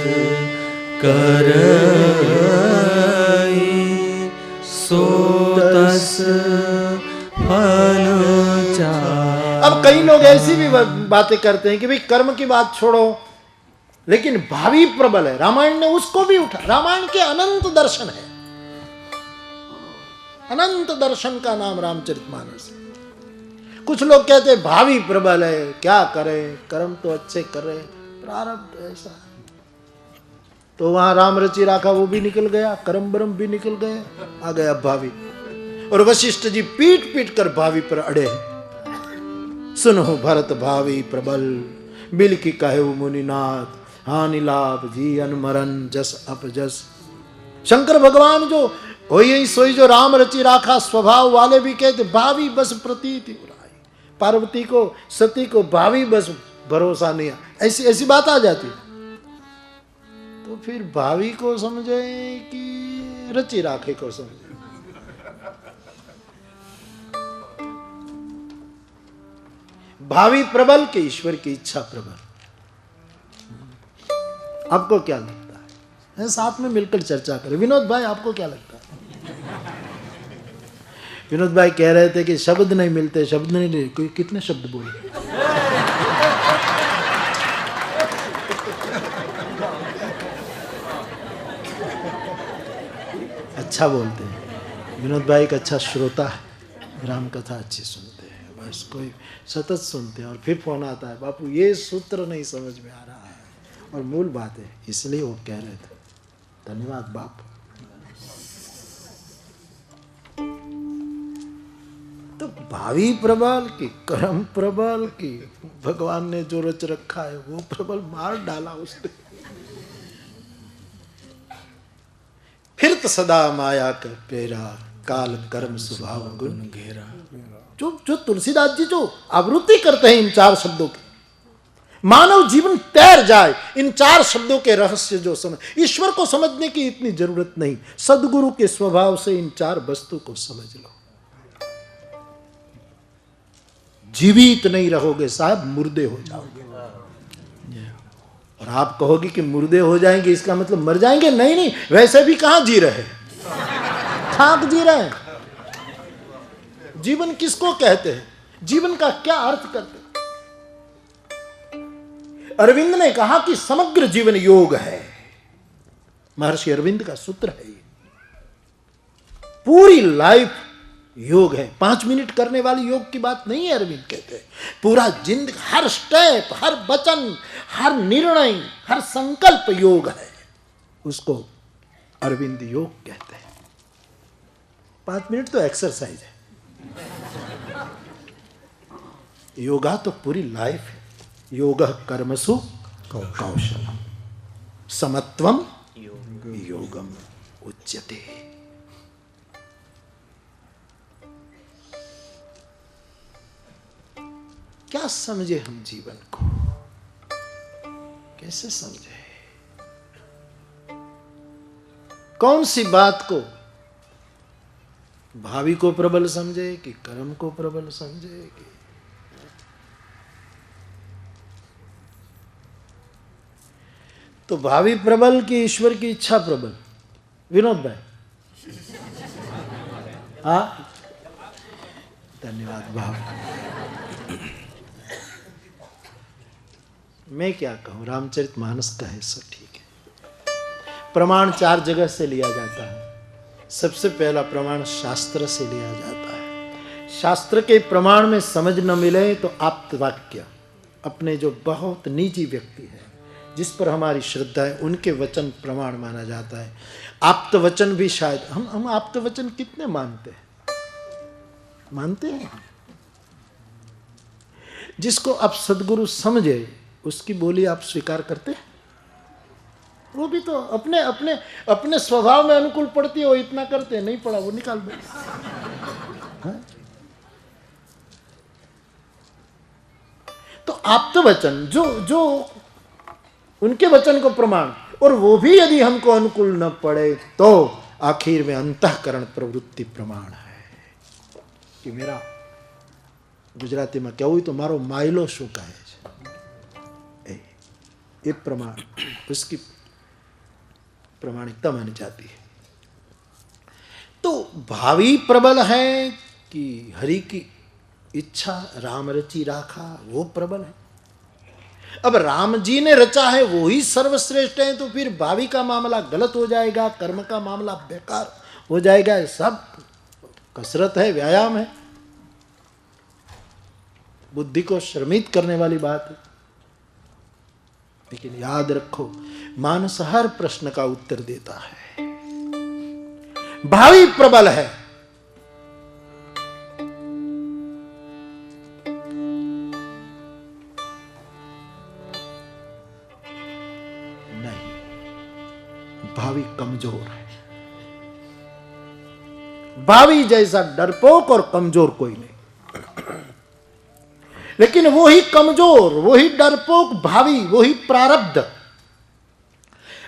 करई सो तस फल चाहि। अब कई लोग ऐसी भी बातें करते हैं कि भाई कर्म की बात छोड़ो, लेकिन भावी प्रबल है। रामायण ने उसको भी उठा। रामायण के अनंत दर्शन है, अनंत दर्शन का नाम रामचरितमानस। कुछ लोग कहते हैं भावी प्रबल है, क्या करें, कर्म तो अच्छे कर रहे, प्रारब्ध ऐसा है। तो वहां राम रचि राखा वो भी निकल गया, कर्म ब्रह्म भी निकल गए, आ गया भावी। और वशिष्ठ जी पीट पीट कर भावी पर अड़े हैं। सुनो भरत भावी प्रबल, बिल की कहे मुनिनाथ, हानि लाभ जी अनमरन जस अपजस। शंकर भगवान जो होई सोई जो राम रचि राखा स्वभाव वाले भी कहते भावी बस प्रतीति उड़ाई। पार्वती को, सती को भावी बस भरोसा नहीं, ऐसी ऐसी बात आ जाती। तो फिर भावी को समझे कि रचि राखे को समझे? भावी प्रबल के ईश्वर की इच्छा प्रबल। आपको क्या लगता है? साथ में मिलकर चर्चा करें। विनोद भाई, आपको क्या लगता है? विनोद भाई कह रहे थे कि शब्द नहीं मिलते, शब्द नहीं, कोई कितने शब्द बोले? अच्छा बोलते हैं। विनोद भाई एक अच्छा श्रोता है, राम कथा अच्छी सुनते हैं, बस कोई सतत सुनते हैं। और फिर फोन आता है, बापू ये सूत्र नहीं समझ में आ रहा है, और मूल बात है, इसलिए वो कह रहे थे। धन्यवाद बाप। तो भावी प्रबल की कर्म प्रबल की भगवान ने जो रच रखा है वो प्रबल मार डाला उसने। फिर तो सदा माया कर पेरा काल कर्म स्वभाव गुण घेरा। जो तुलसीदास जी जो आवृत्ति करते हैं इन 4 शब्दों की, मानव जीवन तैर जाए इन 4 शब्दों के रहस्य जो समझ। ईश्वर को समझने की इतनी जरूरत नहीं, सदगुरु के स्वभाव से इन 4 वस्तु को समझ लो। जीवित नहीं रहोगे साहब, मुर्दे हो जाओगे। और आप कहोगे कि मुर्दे हो जाएंगे इसका मतलब मर जाएंगे? नहीं नहीं, वैसे भी कहां जी रहे, ठाक जी रहे हैं। जीवन किसको कहते हैं, जीवन का क्या अर्थ करते हैं? अरविंद ने कहा कि समग्र जीवन योग है। महर्षि अरविंद का सूत्र है ये। पूरी लाइफ योग है। 5 मिनट करने वाली योग की बात नहीं है, अरविंद कहते हैं पूरा जिंदगी, हर स्टेप, हर वचन, हर निर्णय, हर संकल्प योग है। उसको अरविंद योग कहते हैं। 5 मिनट तो एक्सरसाइज है, योगा तो पूरी लाइफ है। योग कर्मसु कौशलम समत्वम योगम उच्यते। क्या समझे हम जीवन को, कैसे समझे, कौन सी बात को, भावी को प्रबल समझे कि कर्म को प्रबल समझे कि तो भावी प्रबल की ईश्वर की इच्छा प्रबल। विनोद भाई, हाँ धन्यवाद भाव। मैं क्या कहूं, रामचरितमानस का है सब ठीक है। प्रमाण 4 जगह से लिया जाता है। सबसे पहला प्रमाण शास्त्र से लिया जाता है। शास्त्र के प्रमाण में समझ न मिले तो आप्त वाक्य, अपने जो बहुत निजी व्यक्ति है जिस पर हमारी श्रद्धा है उनके वचन प्रमाण माना जाता है। आप्त वचन भी शायद हम आप्त वचन कितने मानते हैं, मानते हैं? जिसको आप सदगुरु समझे उसकी बोली आप स्वीकार करते हैं? वो भी तो अपने अपने अपने स्वभाव में अनुकूल पड़ती है, वो इतना करते हैं, नहीं पड़ा वो निकाल दो। तो आप्त वचन जो उनके वचन को प्रमाण, और वो भी यदि हमको अनुकूल न पड़े तो आखिर में अंतःकरण प्रवृत्ति प्रमाण है कि मेरा, गुजराती में क्या हुई तो मारो मायलो शू कहे ये प्रमाण, उसकी प्रमाणिकता मानी जाती है। तो भावी प्रबल है कि हरि की इच्छा राम रची राखा वो प्रबल है। अब राम जी ने रचा है वो ही सर्वश्रेष्ठ है, तो फिर भावी का मामला गलत हो जाएगा, कर्म का मामला बेकार हो जाएगा। ये सब कसरत है, व्यायाम है, बुद्धि को श्रमित करने वाली बात है। लेकिन याद रखो, मानस हर प्रश्न का उत्तर देता है। भावी प्रबल है, नहीं, भावी कमजोर है। भावी जैसा डरपोक और कमजोर कोई नहीं, लेकिन वो ही कमजोर, वो ही डरपोक भावी, वो ही प्रारब्ध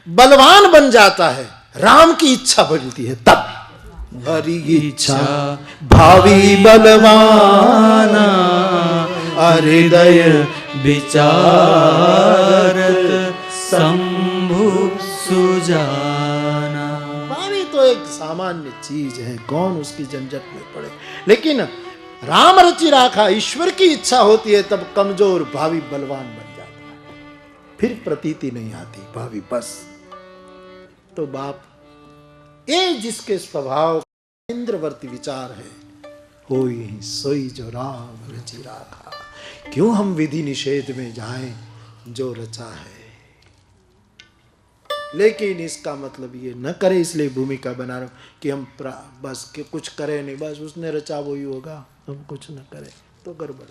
बलवान बन जाता है। राम की इच्छा बनती है तब। हरि इच्छा भावी बलवाना, हृदय विचारत शंभु सुजाना। भावी तो एक सामान्य चीज है, कौन उसकी झंझट में पड़े। लेकिन राम रचि राखा, ईश्वर की इच्छा होती है तब कमजोर भावी बलवान बन जाता है। फिर प्रतीति नहीं आती भावी बस। तो बाप ये जिसके स्वभाव इंद्रवर्ती विचार है, होई सोई जो राम रचि राखा। क्यों हम विधि निषेध में जाएं जो रचा है। लेकिन इसका मतलब ये न करे, इसलिए भूमिका बना रहा हूं कि हम बस के कुछ करें नहीं, बस उसने रचा वही होगा। हम कुछ न करें तो गड़बड़।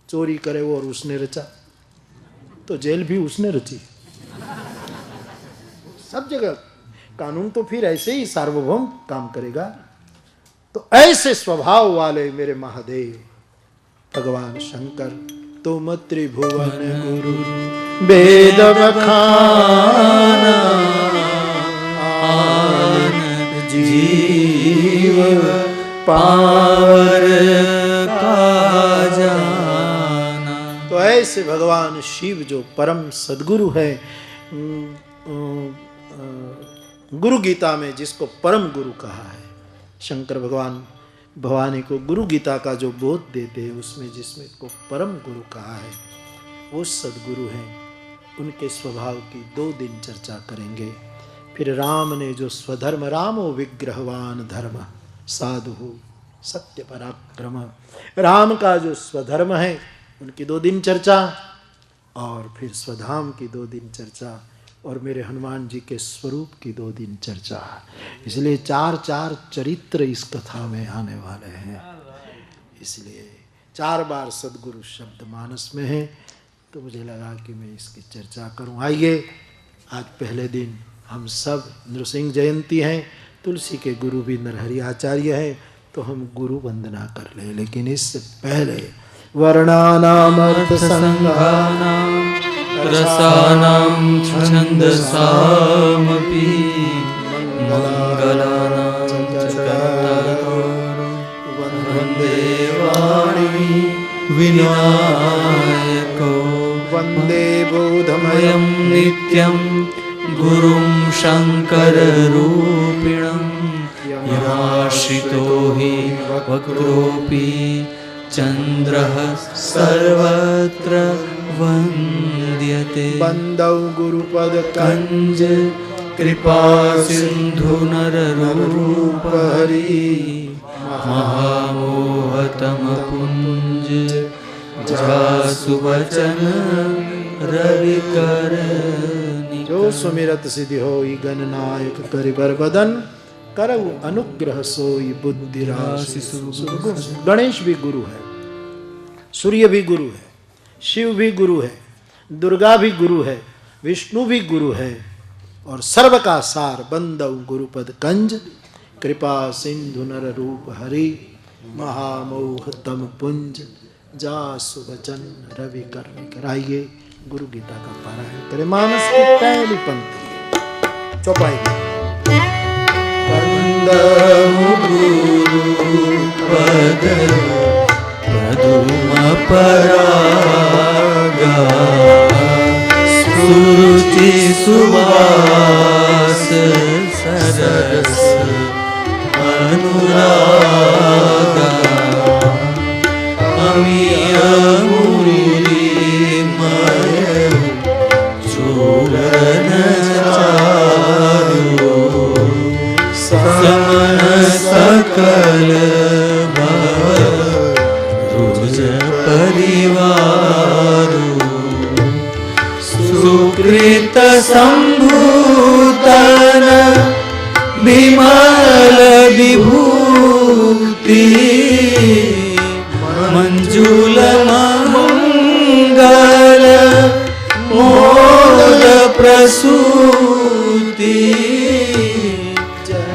चोरी करे वो और उसने रचा तो जेल भी उसने रची। सब जगह कानून तो फिर ऐसे ही सार्वभौम काम करेगा। तो ऐसे स्वभाव वाले मेरे महादेव भगवान शंकर, तुम त्रिभुवन गुरु वेद बखाना, आनंद जीव पावर का जाना। तो ऐसे भगवान शिव जो परम सद्गुरु है, गुरु गीता में जिसको परम गुरु कहा है, शंकर भगवान भवानी को गुरु गीता का जो बोध देते हैं उसमें जिसमें को परम गुरु कहा है, वो सद्गुरु हैं। उनके स्वभाव की 2 दिन चर्चा करेंगे। फिर राम ने जो स्वधर्म, रामो विग्रहवान धर्म साधु सत्य पराक्रम, राम का जो स्वधर्म है उनकी 2 दिन चर्चा, और फिर स्वधाम की 2 दिन चर्चा, और मेरे हनुमान जी के स्वरूप की 2 दिन चर्चा। इसलिए 4 चरित्र इस कथा में आने वाले हैं। इसलिए 4 बार सद्गुरु शब्द मानस में है, तो मुझे लगा कि मैं इसकी चर्चा करूं। आइए, आज पहले दिन हम सब नृसिंह जयंती है, तुलसी के गुरु भी नरहरि आचार्य है, तो हम गुरु वंदना कर ले। लेकिन इससे पहले वर्णानाम अर्थ संघानाम रसानां छन्दसामपि मंगलानां चकारको वन्दे वाणी विनायको वन्दे बोधमयं नित्यं गुरुं शङ्कररूपिणं यमाश्रितो हि वक्रोऽपि चन्द्रः सर्वत्र वन्द्यते। बन्दौ गुरुपद कंज कृपा सिंधु नररूप हरि महामोहतम पुंज जासु वचन रवि कर। जो सुमिरत सिद्धि होई गणनायक करिबर बदन, करऊ अनुग्रह सोई बुद्धि राशि सुगुण। गणेश भी गुरु है, सूर्य भी गुरु है, शिव भी गुरु है, दुर्गा भी गुरु है, विष्णु भी गुरु है, और सर्व का सार बंदौ गुरुपद कंज कृपा सिंधु नर रूप हरि महामोहतम पुंज जासु वचन रवि कर। कराइए गुरु गीता का पारायण करें। मानस की पहली पंक्ति चौपाई गुरुपद पदुम परागा सुरुचि सुवास सरस अनुरागा अमीय मुरली मय चूरन चारु समन सकल भरुज परिवारु सुकृत संभूतन विमल विभूति मंजुल मंगल मोद प्रसूति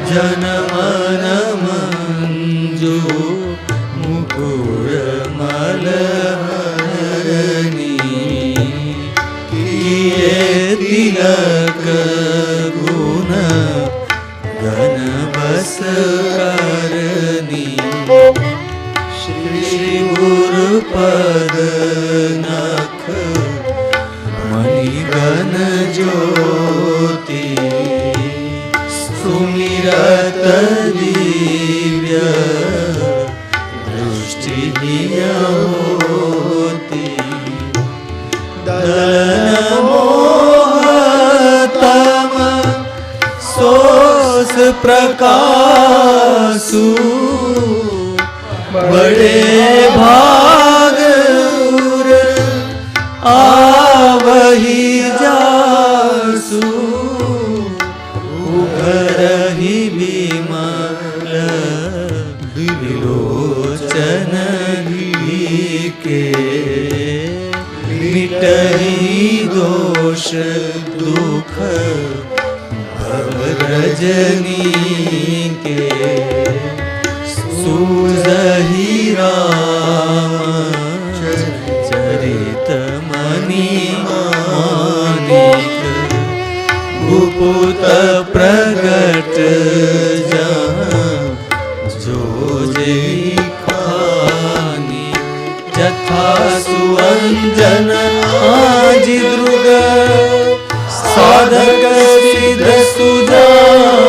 जनमन मंजू मुकुर मलहरणी किए तिलक गुण गण बस करनी श्री गुरुपद नख मणिगण ज्योति सुमिरत दिव्य दृष्टि होती दलन मोहतम सोस प्रकाशु बड़े भाग आवही जासु उभरहि विमल विलोचन मिटहि दोष दुख भव रजनी के सूझहि राम चरित मणि मानिक गुपुत प्रगट जहाँ जो जे खानी जथा सुअंजन आजि द्रुग साधक सिद्ध सुजान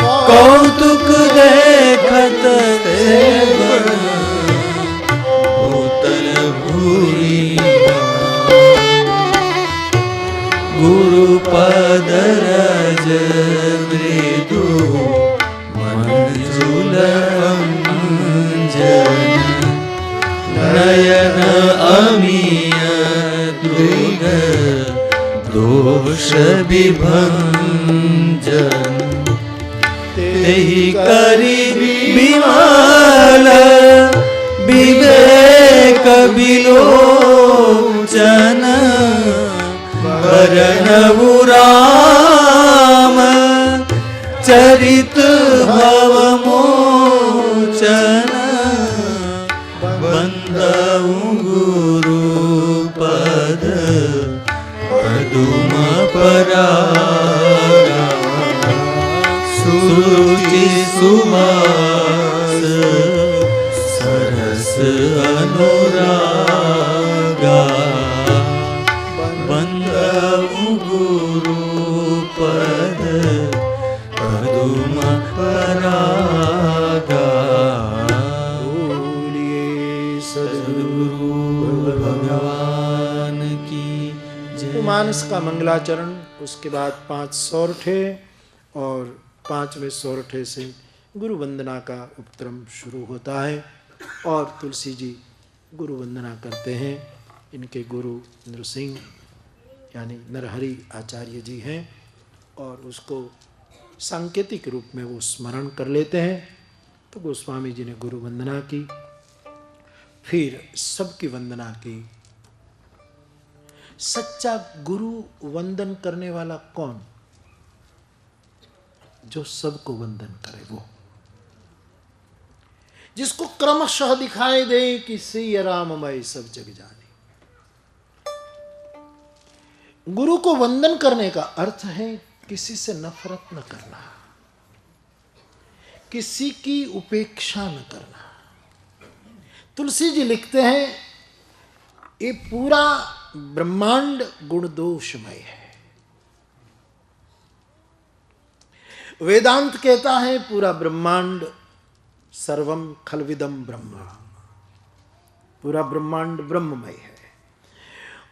कौतुक देखत सेवन भूतल भूरि गुरु पद रज मृदु मंजुल अंजन नयन अमीय द्रुग दोष विभंजन तेहि करि विमल विवेक विलोचन वरनउ राम चरित भव मोचन बंदउ गुरु पद पदुम परागा सुरुचि सुवास सरस अनुरागा बंदउ गुरु पद पदुम परागा। बोलिए सद्गुरु भगवान की जय। मानस का मंगलाचरण, उसके बाद 5 सौरठे और 5वें सौरठे से गुरु वंदना का उपक्रम शुरू होता है और तुलसी जी गुरु वंदना करते हैं। इनके गुरु नृसिंह यानी नरहरि आचार्य जी हैं और उसको सांकेतिक रूप में वो स्मरण कर लेते हैं। तो गोस्वामी जी ने गुरु वंदना की, फिर सबकी वंदना की। सच्चा गुरु वंदन करने वाला कौन? जो सबको वंदन करे, वो जिसको क्रमशः दिखाई दे कि सिय राममय सब जग जाने। गुरु को वंदन करने का अर्थ है किसी से नफरत न करना, किसी की उपेक्षा न करना। तुलसी जी लिखते हैं ये पूरा ब्रह्मांड गुण दोषमय है। वेदांत कहता है पूरा ब्रह्मांड सर्वम खलविदम ब्रह्म, पूरा ब्रह्मांड ब्रह्ममय है।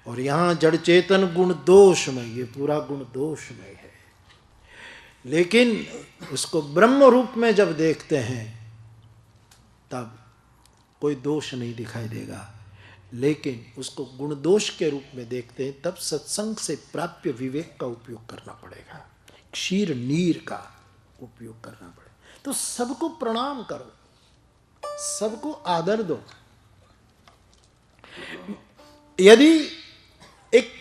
और यहां जड़ चेतन गुण दोषमय, ये पूरा गुण दोषमय है। लेकिन उसको ब्रह्म रूप में जब देखते हैं तब कोई दोष नहीं दिखाई देगा, लेकिन उसको गुण दोष के रूप में देखते हैं तब सत्संग से प्राप्य विवेक का उपयोग करना पड़ेगा, क्षीर नीर का उपयोग करना पड़ेगा। तो सबको प्रणाम करो, सबको आदर दो। यदि एक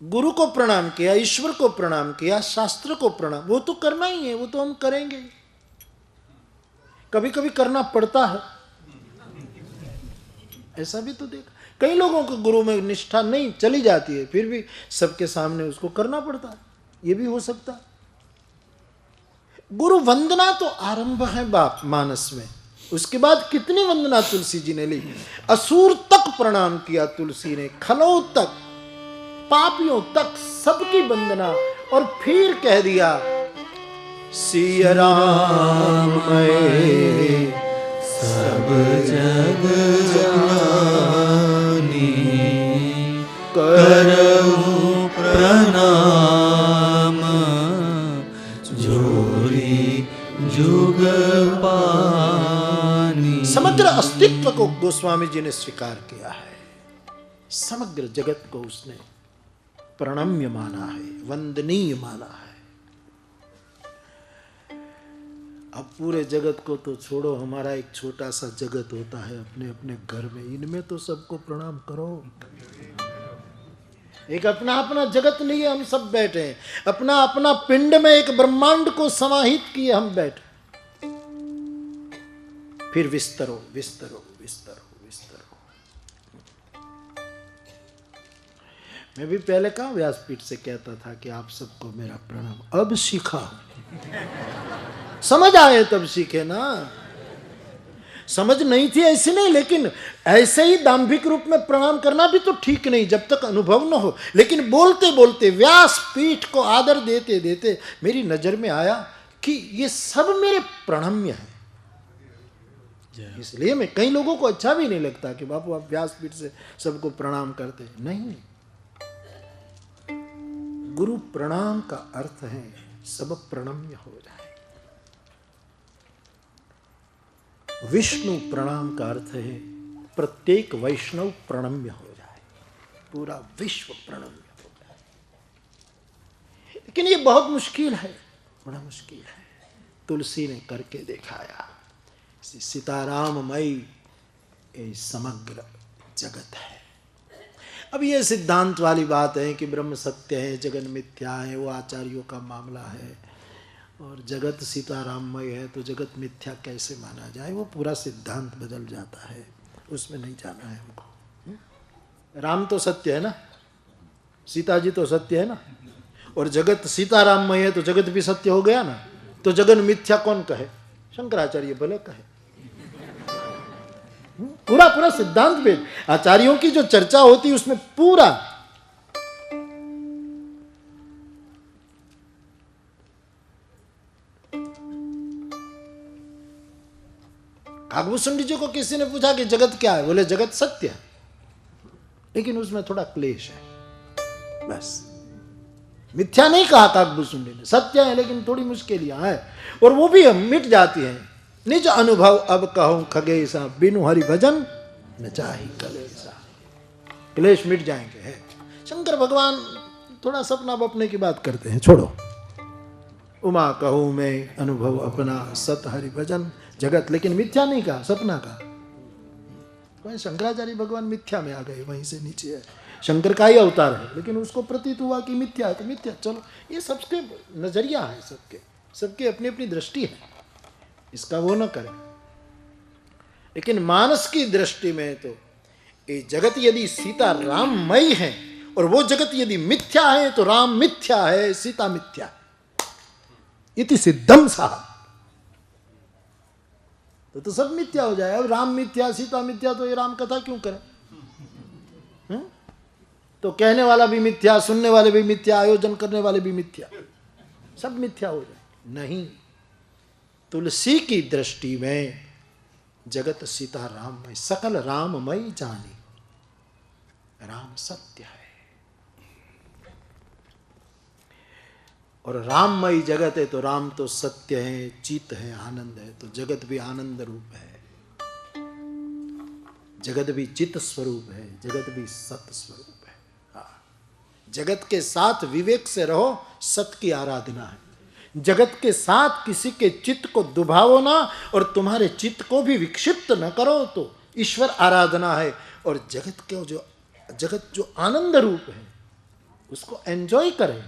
गुरु को प्रणाम किया, ईश्वर को प्रणाम किया, शास्त्र को प्रणाम, वो तो करना ही है, वो तो हम करेंगे। कभी कभी करना पड़ता है, ऐसा भी तो देखा। कई लोगों को गुरु में निष्ठा नहीं चली जाती है, फिर भी सबके सामने उसको करना पड़ता है, ये भी हो सकता है। गुरु वंदना तो आरंभ है बाप मानस में, उसके बाद कितनी वंदना तुलसी जी ने ली। असुर तक प्रणाम किया तुलसी ने, खलों तक, पापियों तक, सबकी वंदना। और फिर कह दिया सिय राममय सब जग जानी करऊं प्रणाम जोरी जुग पानी। समग्र अस्तित्व को गोस्वामी जी ने स्वीकार किया है, समग्र जगत को उसने प्रणम्य माना है, वंदनीय माना है। अब पूरे जगत को तो छोड़ो, हमारा एक छोटा सा जगत होता है अपने अपने घर में, इनमें तो सबको प्रणाम करो। एक अपना अपना जगत लिए हम सब बैठे हैं, अपना अपना पिंड में एक ब्रह्मांड को समाहित किए हम बैठे, फिर विस्तरो विस्तरो विस्तरो विस्तरो। मैं भी पहले कहाँ व्यासपीठ से कहता था कि आप सबको मेरा प्रणाम, अब सीखा, समझ आए तब सीखे ना। समझ नहीं थी ऐसी नहीं, लेकिन ऐसे ही दाम्भिक रूप में प्रणाम करना भी तो ठीक नहीं जब तक अनुभव न हो। लेकिन बोलते बोलते व्यासपीठ को आदर देते देते मेरी नजर में आया कि ये सब मेरे प्रणम्य है। इसलिए मैं, कई लोगों को अच्छा भी नहीं लगता कि बापू आप व्यासपीठ से सबको प्रणाम करते, नहीं। गुरु प्रणाम का अर्थ है सब प्रणम्य हो जाए। विष्णु प्रणाम का अर्थ है प्रत्येक वैष्णव प्रणम्य हो जाए, पूरा विश्व प्रणम्य हो जाए। लेकिन ये बहुत मुश्किल है, बड़ा मुश्किल है। तुलसी ने करके दिखाया। सीताराममयी ये समग्र जगत है। अब ये सिद्धांत वाली बात है कि ब्रह्म सत्य है, जगन मिथ्या है, वो आचार्यों का मामला है। और जगत सीताराममय है तो जगत मिथ्या कैसे माना जाए, वो पूरा सिद्धांत बदल जाता है, उसमें नहीं जाना है हमको। राम तो सत्य है ना, सीता जी तो सत्य है ना, और जगत सीताराममय है तो जगत भी सत्य हो गया ना। तो जगन मिथ्या कौन कहे? शंकराचार्य भले कहे। पूरा पूरा सिद्धांत वेद, आचार्यों की जो चर्चा होती है उसमें पूरा काकभूषुंडी जी को किसी ने पूछा कि जगत क्या है, बोले जगत सत्य है, लेकिन उसमें थोड़ा क्लेश है, बस। मिथ्या नहीं कहा काकभूषुंडी ने, सत्य है लेकिन थोड़ी मुश्किलियां है, और वो भी मिट जाती हैं। निज अनुभव अब कहूं खगेशा, बिनु हरि भजन न चाही कलेशा। क्लेश मिट जाएंगे। है शंकर भगवान थोड़ा सपना बपने की बात करते हैं, छोड़ो। उमा कहूं मैं अनुभव अपना, सत हरि भजन जगत, लेकिन मिथ्या नहीं कहा, सपना का। वहीं शंकराचार्य भगवान मिथ्या में आ गए, वहीं से नीचे है। शंकर का ही अवतार है, लेकिन उसको प्रतीत हुआ कि मिथ्या है तो मिथ्या। चलो, ये सबके नजरिया है, सबके अपनी अपनी दृष्टि है, इसका वो न करें। लेकिन मानस की दृष्टि में तो ये जगत यदि सीता राममय है और वो जगत यदि मिथ्या है तो राम मिथ्या है, सीता मिथ्या। इति सिद्धम साहब, तो सब मिथ्या हो जाए। अब राम मिथ्या सीता मिथ्या, तो ये राम कथा क्यों करें? तो कहने वाला भी मिथ्या, सुनने वाले भी मिथ्या, आयोजन करने वाले भी मिथ्या, सब मिथ्या हो जाए। नहीं, तुलसी की दृष्टि में जगत सीता राममय, सकल राममय जानी, राम सत्य है। और राममय जगत है तो राम तो सत्य है, चित है, आनंद है, तो जगत भी आनंद रूप है, जगत भी चित स्वरूप है, जगत भी सत स्वरूप है। हाँ, जगत के साथ विवेक से रहो, सत की आराधना है। जगत के साथ किसी के चित्त को दुभावो ना, और तुम्हारे चित्त को भी विक्षिप्त न करो, तो ईश्वर आराधना है। और जगत जो आनंद रूप है उसको एंजॉय करें।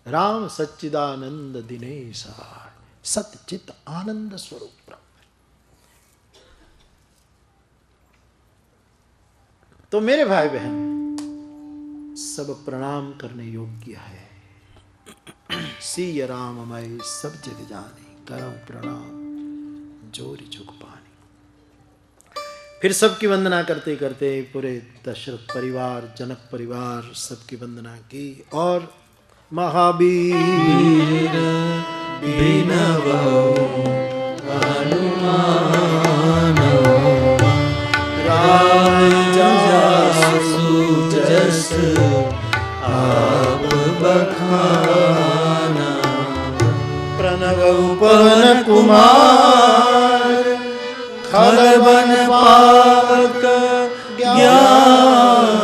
राम सच्चिदानंद दिनेशा, सतचित आनंद स्वरूप ब्रह्म। तो मेरे भाई बहन, सब प्रणाम करने योग्य है। सीय राममय सब जग जाने, करम प्रणाम जोरी झुक पानी। फिर सबकी वंदना करते करते पूरे दशरथ परिवार, जनक परिवार, सबकी वंदना की। और महावीर बिनवो हनुमान, रामजासु जस आप बखाना। प्रणवौ पवन कुमार, खलवन पावक ज्ञान,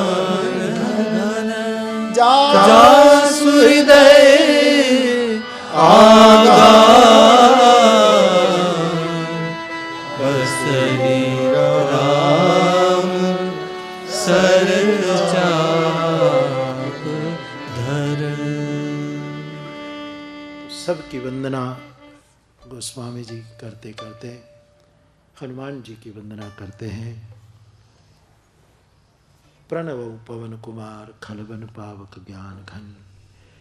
जा जासु हृदय आगा बसरी राम सर चाप धर। सबकी वंदना गोस्वामी जी करते करते हनुमान जी की वंदना करते हैं। प्रणव पवन कुमार खलवन पावक ज्ञान घन।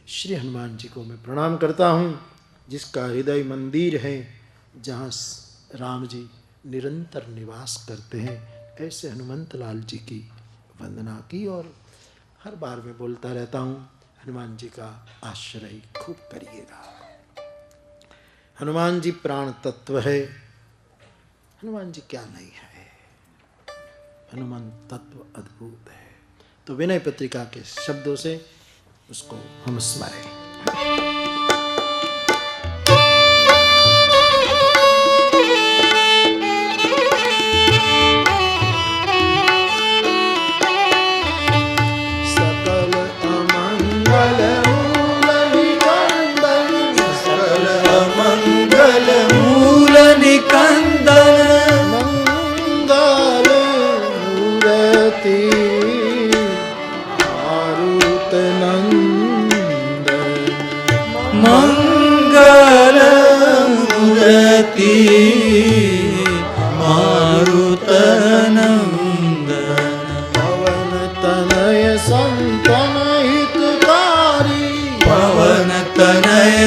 श्री हनुमान जी को मैं प्रणाम करता हूँ, जिसका हृदय मंदिर है, जहाँ राम जी निरंतर निवास करते हैं। ऐसे हनुमंत लाल जी की वंदना की और हर बार मैं बोलता रहता हूँ, हनुमान जी का आश्रय खूब करिएगा। हनुमान जी प्राण तत्व है। हनुमान जी क्या नहीं है, हनुमान तत्व अद्भुत है। तो विनय पत्रिका के शब्दों से उसको हम स्मरें।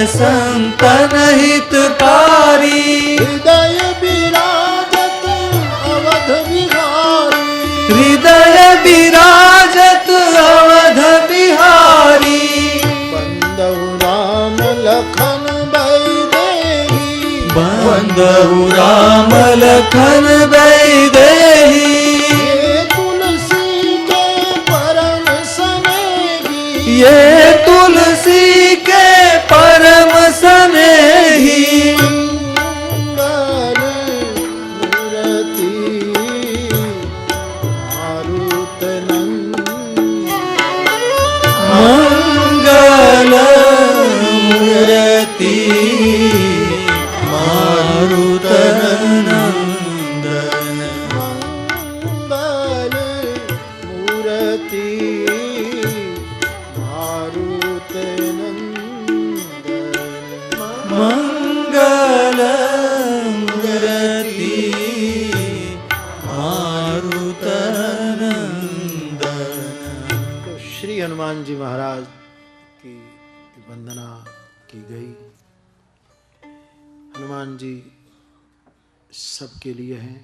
संतन हितकारी हृदय विराजत अवध बिहारी। हृदय विराजत अवध बिहारी। बंदहु राम लखन वैदेही। बंदहु राम लखन वैदेही। ये तुलसी के परम स्नेही। ये तुलसी के परम स्नेही। मंगल मूर्ति मारुत मंगल मूर्ति मारुत नंदन। मंगल मूर्ति मारुत मंगल मूर्ति मारुत नंदन। तो श्री हनुमान जी महाराज की वंदना की गई। हनुमान जी सबके लिए हैं।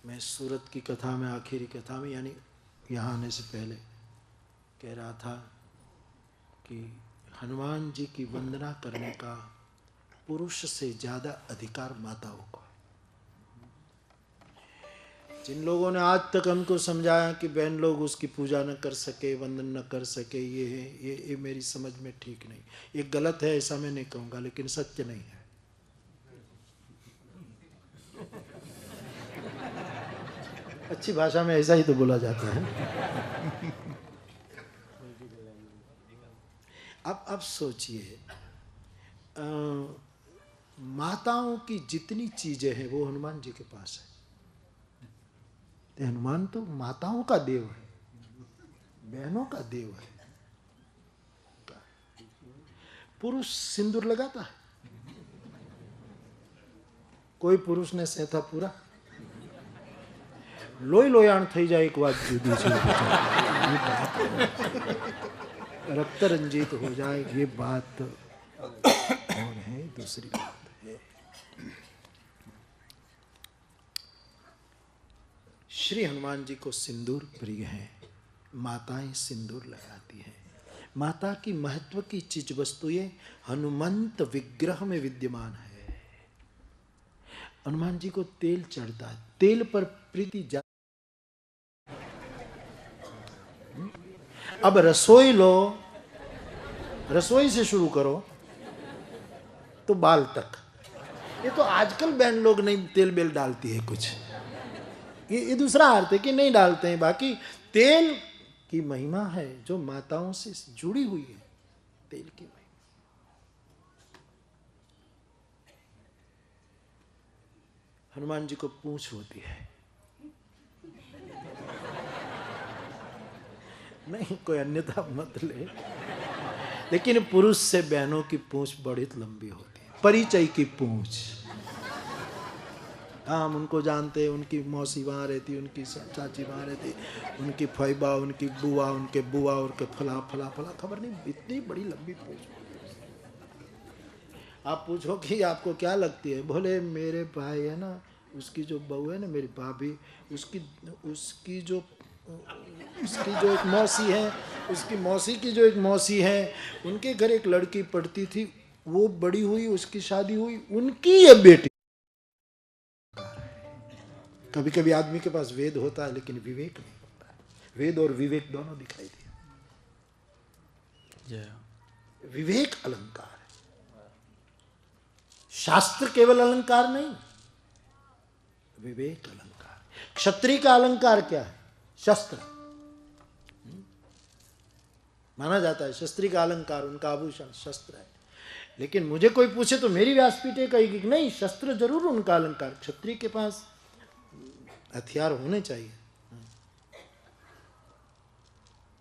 मैं सूरत की कथा में, आखिरी कथा में, यानी यहाँ आने से पहले कह रहा था कि हनुमान जी की वंदना करने का पुरुष से ज्यादा अधिकार माताओं को। जिन लोगों ने आज तक हमको समझाया कि बहन लोग उसकी पूजा न कर सके, वंदन न कर सके, ये है, ये मेरी समझ में ठीक नहीं। ये गलत है ऐसा मैं नहीं कहूँगा, लेकिन सत्य नहीं है। अच्छी भाषा में ऐसा ही तो बोला जाता है। अब सोचिए, माताओं की जितनी चीजें हैं वो हनुमान जी के पास है। तो हनुमान तो माताओं का देव है, बहनों का देव है। पुरुष सिंदूर लगाता है? कोई पुरुष ने सहता पूरा? लोई लोयाण थई जाए एक बात दूसरी रक्त रंजित हो जाए, ये बात और है, दूसरी बात है। श्री हनुमान जी को सिंदूर प्रिय है। माताएं सिंदूर लगाती हैं। माता की महत्व की चीज वस्तुएं हनुमंत विग्रह में विद्यमान है। हनुमान जी को तेल चढ़ता है, तेल पर प्रीति जा। अब रसोई लो, रसोई से शुरू करो तो बाल तक। ये तो आजकल बहन लोग नहीं तेल बेल डालती है कुछ, ये दूसरा अर्थ है कि नहीं डालते हैं। बाकी तेल की महिमा है जो माताओं से जुड़ी हुई है, तेल की महिमा। हनुमान जी को पूंछ होती है। नहीं, कोई अन्यथा मत ले, लेकिन पुरुष से बहनों की पूंछ बड़ी लंबी होती है, परिचय की पूंछ। हम उनको जानते हैं, उनकी मौसी वहाँ रहती, उनकी चाची वहाँ रहती, उनकी फैबा, उनकी बुआ, उनके बुआ और के फला फला फला, खबर नहीं, इतनी बड़ी लंबी पूंछ। आप पूछो कि आपको क्या लगती है, बोले मेरे भाई है ना, उसकी जो बहू है ना, मेरी भाभी, उसकी जो एक मौसी है, उसकी मौसी की जो एक मौसी है, उनके घर एक लड़की पढ़ती थी, वो बड़ी हुई, उसकी शादी हुई, उनकी ये बेटी। कभी कभी आदमी के पास वेद होता है लेकिन विवेक नहीं होता है। वेद और विवेक दोनों दिखाई दिए। विवेक अलंकार है, शास्त्र केवल अलंकार नहीं, विवेक अलंकार। क्षत्रिय का अलंकार क्या है? शस्त्र। माना जाता है क्षत्रिय का अलंकार, उनका आभूषण शस्त्र है। लेकिन मुझे कोई पूछे तो मेरी व्यासपीठ कहेगी कि नहीं, शस्त्र जरूर उनका अलंकार। क्षत्रिय के पास हथियार होने चाहिए।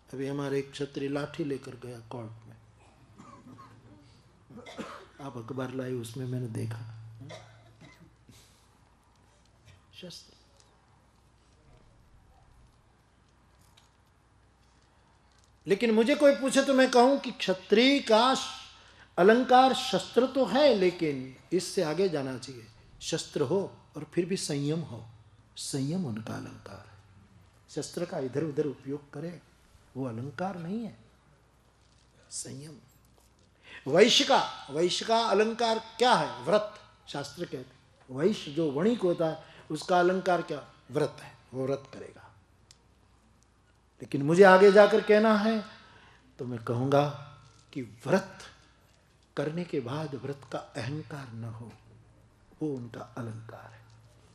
अभी हमारे एक क्षत्रिय लाठी लेकर गया कोर्ट में, आप अखबार लाई, उसमें मैंने देखा शस्त्र। लेकिन मुझे कोई पूछे तो मैं कहूं कि क्षत्रिय का अलंकार शस्त्र तो है, लेकिन इससे आगे जाना चाहिए। शस्त्र हो और फिर भी संयम हो, संयम उनका अलंकार है। शस्त्र का इधर उधर उपयोग करे वो अलंकार नहीं है, संयम। वैश्य का अलंकार क्या है? व्रत। शास्त्र कहते हैं वैश्य जो वणिक होता है उसका अलंकार क्या? व्रत है, वो व्रत करेगा। लेकिन मुझे आगे जाकर कहना है तो मैं कहूंगा कि व्रत करने के बाद व्रत का अहंकार न हो, वो उनका अलंकार है।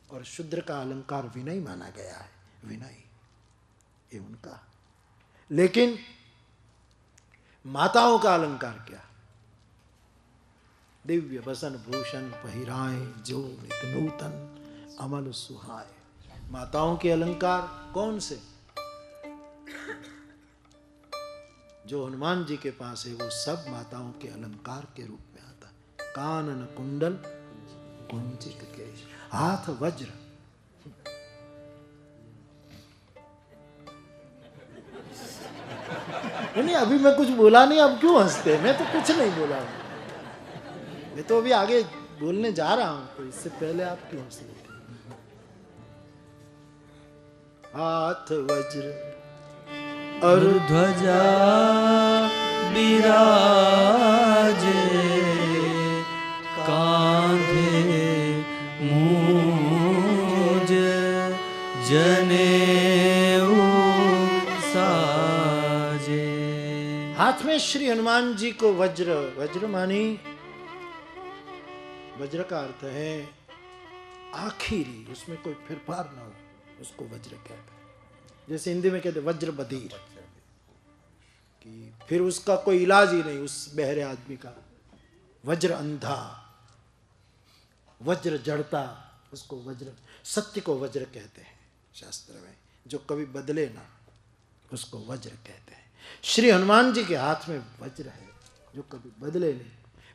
और शूद्र का अलंकार विनय माना गया है, विनय ये उनका। लेकिन माताओं का अलंकार क्या? दिव्य बसन भूषण पहिराए जो नित नूतन अमल सुहाए। माताओं के अलंकार कौन से? जो हनुमान जी के पास है वो सब माताओं के अलंकार के रूप में आता है। कानन कुंडल कुंचित केश, हाथ वज्र। नहीं, अभी मैं कुछ बोला नहीं, अब क्यों हंसते? मैं तो कुछ नहीं बोला, मैं तो अभी आगे बोलने जा रहा हूं, तो इससे पहले आप क्यों हंस रहे थे? हाथ वज्र और ध्वजा बिराजे, कांधे मूज जनेऊ साजे। हाथ में श्री हनुमान जी को वज्र, वज्र मानी, वज्र का अर्थ है आखिरी, उसमें कोई फिरफार ना हो, उसको वज्र कहते हैं। जैसे हिंदी में कहते वज्र बधिर, कि फिर उसका कोई इलाज ही नहीं उस बहरे आदमी का। वज्र अंधा, वज्र जड़ता, उसको वज्र, सत्य को वज्र कहते हैं शास्त्र में, जो कभी बदले ना, उसको वज्र कहते हैं। श्री हनुमान जी के हाथ में वज्र है जो कभी बदले नहीं।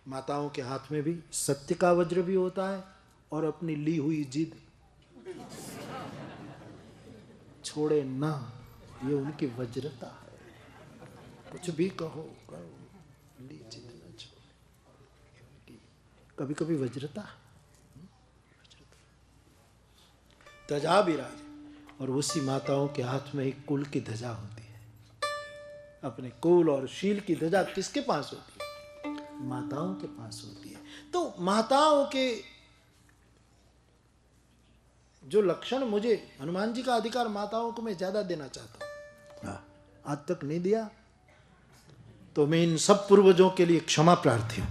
माताओं के हाथ में भी सत्य का वज्र भी होता है और अपनी ली हुई जिद छोड़े ना, ये उनकी वज्रता है। कुछ भी कहो करो, ली जिद न छोड़े, कभी कभी वज्रता। ध्वजा विराजे, और उसी माताओं के हाथ में एक कुल की ध्वजा होती है। अपने कुल और शील की ध्वजा किसके पास होती है? माताओं के पास होती है। तो माताओं के जो लक्षण, मुझे हनुमान जी का अधिकार माताओं को मैं ज्यादा देना चाहता हूं, आज तक नहीं दिया, तो मैं इन सब पूर्वजों के लिए क्षमा प्रार्थी हूं।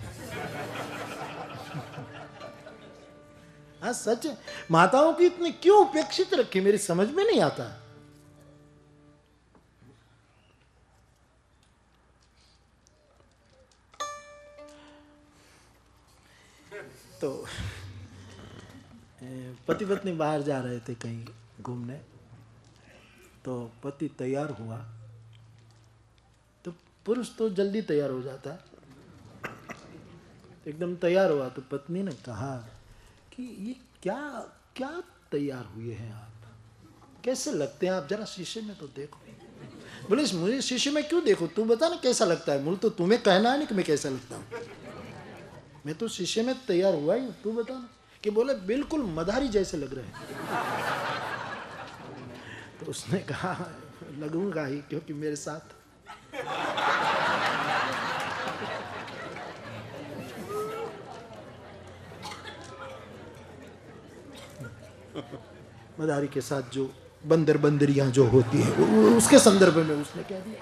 हाँ सच, माताओं की इतनी क्यों उपेक्षित रखी, मेरी समझ में नहीं आता। तो पति पत्नी बाहर जा रहे थे कहीं घूमने, तो पति तैयार हुआ, तो पुरुष तो जल्दी तैयार हो जाता है, एकदम तैयार हुआ तो पत्नी ने कहा कि ये क्या क्या तैयार हुए हैं आप, कैसे लगते हैं आप, जरा शीशे में तो देखो। बोले मुझे शीशे में क्यों देखो, तू बता ना कैसा लगता है। बोले तो तुम्हें कहना है नहीं कि मैं कैसा लगता हूँ, मैं तो शीशे में तैयार हुआ ही, तू बता ना। कि बोले बिल्कुल मदारी जैसे लग रहे हैं। तो उसने कहा लगूंगा ही, क्योंकि मेरे साथ मदारी के साथ जो बंदर बंदरियां जो होती है, उसके संदर्भ में उसने कह दिया।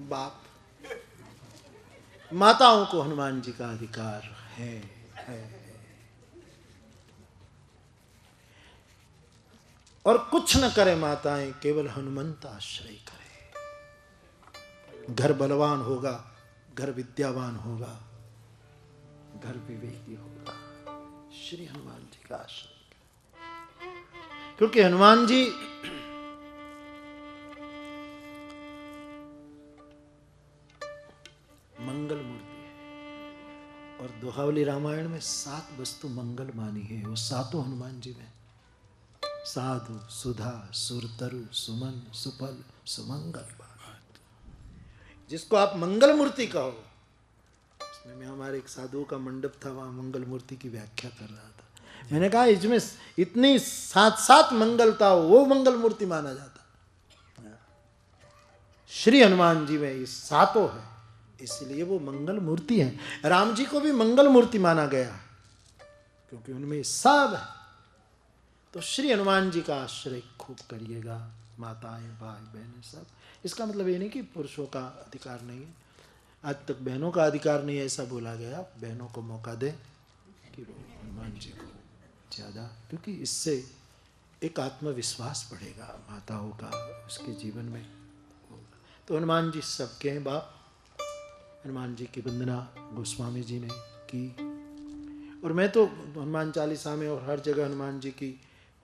बाप माताओं को हनुमान जी का अधिकार है। और कुछ न करे माताएं, केवल हनुमंत आश्रय करे। घर बलवान होगा, घर विद्यावान होगा, घर विवेकी होगा, श्री हनुमान जी का आश्रय। क्योंकि हनुमान जी मंगल मूर्ति है, और दोहावली रामायण में 7 वस्तु मंगल मानी है, वो 7 हनुमान जी में। साधु, सुधा, सुरतरु, सुमन, सुफल, सुमंगल। जिसको आप मंगल मूर्ति कहो, उसमें हमारे एक साधु का मंडप था, वहां मंगल मूर्ति की व्याख्या कर रहा था। मैंने कहा इसमें इतनी 7 मंगलता, वो मंगल मूर्ति माना जाता। श्री हनुमान जी में ये 7 है, इसलिए वो मंगल मूर्ति है। राम जी को भी मंगल मूर्ति माना गया, क्योंकि उनमें सब है। तो श्री हनुमान जी का आश्रय खूब करिएगा, माताएं, भाई बहनें सब। इसका मतलब ये नहीं कि पुरुषों का अधिकार नहीं है, आज तक बहनों का अधिकार नहीं है ऐसा बोला गया। बहनों को मौका दें कि वो हनुमान जी को ज़्यादा, क्योंकि इससे एक आत्मविश्वास बढ़ेगा माताओं का उसके जीवन में। तो हनुमान जी सबके हैं बाप। हनुमान जी की वंदना गोस्वामी जी ने की, और मैं तो हनुमान चालीसा में और हर जगह हनुमान जी की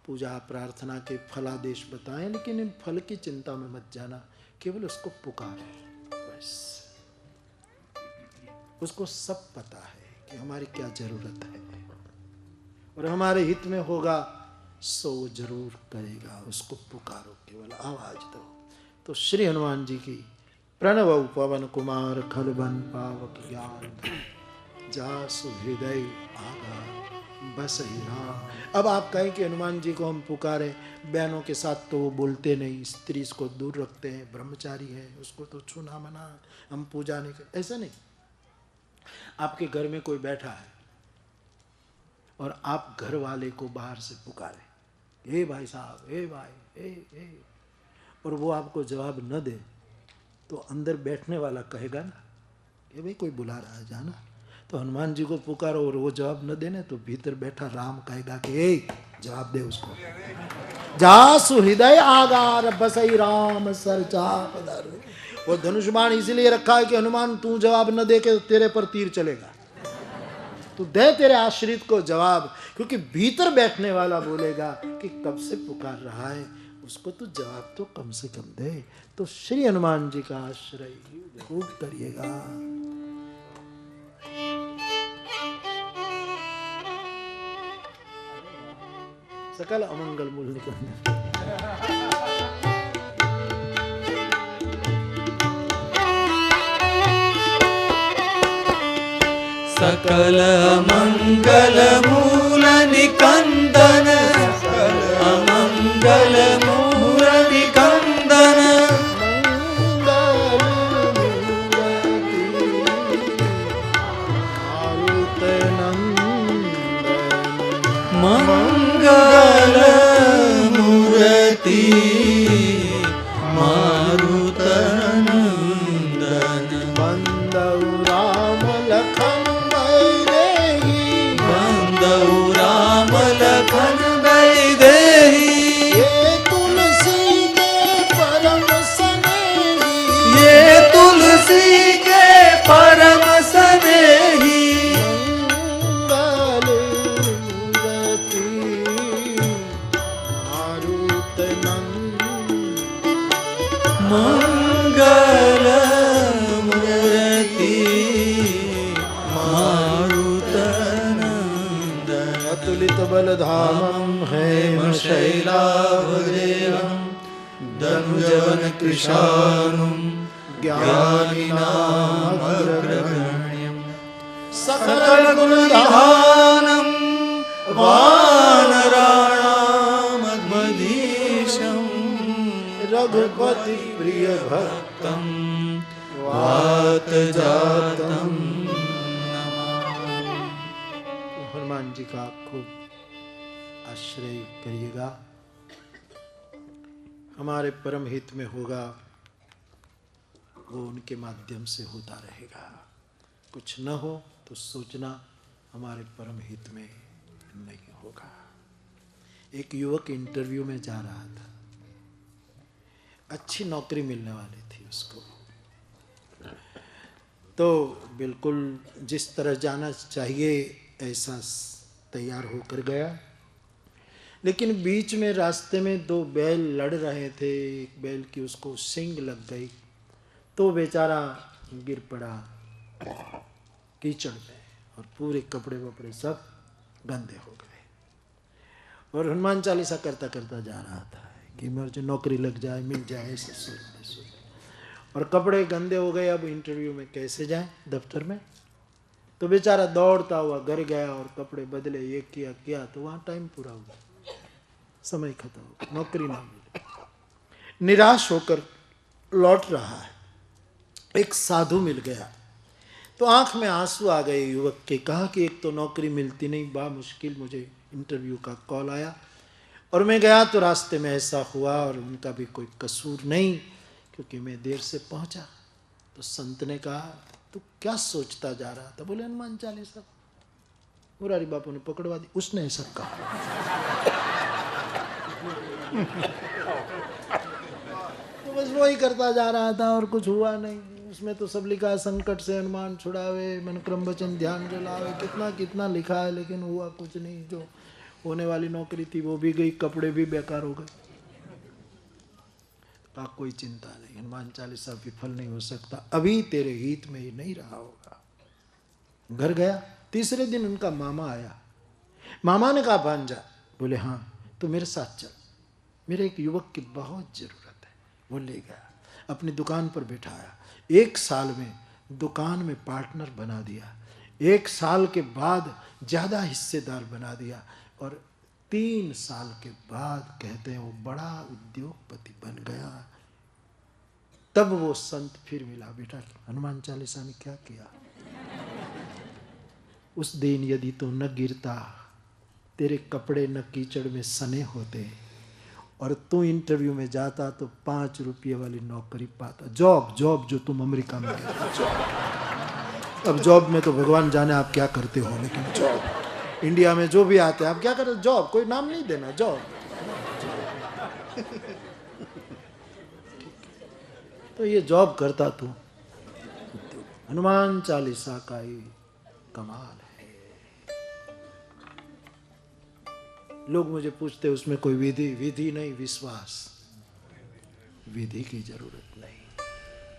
पूजा प्रार्थना के फलादेश बताएं, लेकिन इन फल की चिंता में मत जाना, केवल उसको पुकारो बस। उसको सब पता है कि हमारी क्या जरूरत है, और हमारे हित में होगा सो जरूर करेगा। उसको पुकारो, केवल आवाज दो। तो श्री हनुमान जी की प्रणव पवन कुमार खलबन पावक ज्ञान जासु हृदय आगा बस ही राम। अब आप कहें कि हनुमान जी को हम पुकारें, बहनों के साथ तो वो बोलते नहीं, स्त्री इसको दूर रखते हैं, ब्रह्मचारी है, उसको तो छूना मना, हम पूजा नहीं करते। ऐसा नहीं। आपके घर में कोई बैठा है और आप घर वाले को बाहर से पुकारे, हे भाई साहब, हे भाई, हे, और वो आपको जवाब न दे, तो अंदर बैठने वाला कहेगा ना, ये भाई कोई बुला रहा है, जाना। तो हनुमान जी को पुकारो और वो जवाब न देने, तो भीतर बैठा राम कहेगा कि ए जवाब दे उसको। जासु हृदय आगार बसई राम सर चाप दर। वो धनुष्बाण इसलिए रखा है कि हनुमान तू जवाब न दे के तेरे पर तीर चलेगा, तू दे तेरे आश्रित को जवाब, क्योंकि भीतर बैठने वाला बोलेगा कि कब से पुकार रहा है, उसको तो जवाब तो कम से कम दे। तो श्री हनुमान जी का आश्रय खूब करिएगा। सकल अमंगल मूल निकलने। सकल मंगल मूल निकंदन, सकल अमंगल मूल निकंदन, मंगल मूर्ति मारुतनंदन, बंदौ राम लखन बैदेही, बंदौ राम लखन बैदेही, ये तुलसी के परम स्नेही, ये तुलसी के परम स्नेही, मंगल तुलितबलधामं हेमशैलाभदेहं दनुजवनकृशानुं ज्ञानिनामग्रगण्यं सकलगुणनिधानं वानराणामधीशं रघुपति प्रिय भक्तं वातजातं। हनुमान जी का खूब आश्रय करिएगा, हमारे परम हित में होगा, वो उनके माध्यम से होता रहेगा। कुछ न हो तो सोचना हमारे परम हित में नहीं होगा। एक युवक इंटरव्यू में जा रहा था, अच्छी नौकरी मिलने वाली थी उसको, तो बिल्कुल जिस तरह जाना चाहिए ऐसा तैयार होकर गया, लेकिन बीच में रास्ते में दो बैल लड़ रहे थे, एक बैल की उसको सींग लग गई तो बेचारा गिर पड़ा कीचड़ में और पूरे कपड़े वपड़े सब गंदे हो गए। और हनुमान चालीसा करता करता जा रहा था कि मुझे नौकरी लग जाए, मिल जाए, ऐसे सोचते और कपड़े गंदे हो गए। अब इंटरव्यू में कैसे जाए दफ्तर में, तो बेचारा दौड़ता हुआ घर गया और कपड़े बदले, ये किया तो वहाँ टाइम पूरा हो गया, समय खत्म हो गया, नौकरी ना मिली। निराश होकर लौट रहा है, एक साधु मिल गया तो आंख में आंसू आ गए युवक के। कहा कि एक तो नौकरी मिलती नहीं, बड़ा मुश्किल मुझे इंटरव्यू का कॉल आया और मैं गया तो रास्ते में ऐसा हुआ, और उनका भी कोई कसूर नहीं क्योंकि मैं देर से पहुंचा। तो संत ने कहा तू क्या सोचता जा रहा था? बोले हनुमान चालीसा। मुरारी बापू ने पकड़वा दी, उसने ऐसा कहा। तो बस वही करता जा रहा था और कुछ हुआ नहीं। उसमें तो सब लिखा है, संकट से हनुमान छुड़ावे, मन क्रम वचन ध्यान जलावे, कितना कितना लिखा है, लेकिन हुआ कुछ नहीं। जो होने वाली नौकरी थी वो भी गई, कपड़े भी बेकार हो गए। कोई चिंता नहीं, हनुमान चालीसा विफल नहीं हो सकता, अभी तेरे हित में ही नहीं रहा होगा। घर गया, तीसरे दिन उनका मामा आया। मामा ने कहा भांजा, बोले हाँ तो मेरे साथ चल, मेरे एक युवक की बहुत जरूरत है। वो ले गया, अपनी दुकान पर बिठाया। 1 साल में दुकान में पार्टनर बना दिया, 1 साल के बाद ज़्यादा हिस्सेदार बना दिया, और 3 साल के बाद कहते हैं वो बड़ा उद्योगपति बन गया। तब वो संत फिर मिला, बेटा हनुमान चालीसा ने क्या किया? उस दिन यदि तो न गिरता, तेरे कपड़े न कीचड़ में सने होते, और तू इंटरव्यू में जाता तो 5 रुपये वाली नौकरी पाता। जॉब जो तुम अमेरिका में कहते जॉब। अब जॉब में तो भगवान जाने आप क्या करते हो, लेकिन जॉब इंडिया में जो भी आते हैं आप क्या करते? जॉब, कोई नाम नहीं देना, जॉब। तो ये जॉब करता तू। हनुमान चालीसा का ही कमाल है। लोग मुझे पूछते उसमें कोई विधि नहीं, विश्वास। विधि की जरूरत नहीं,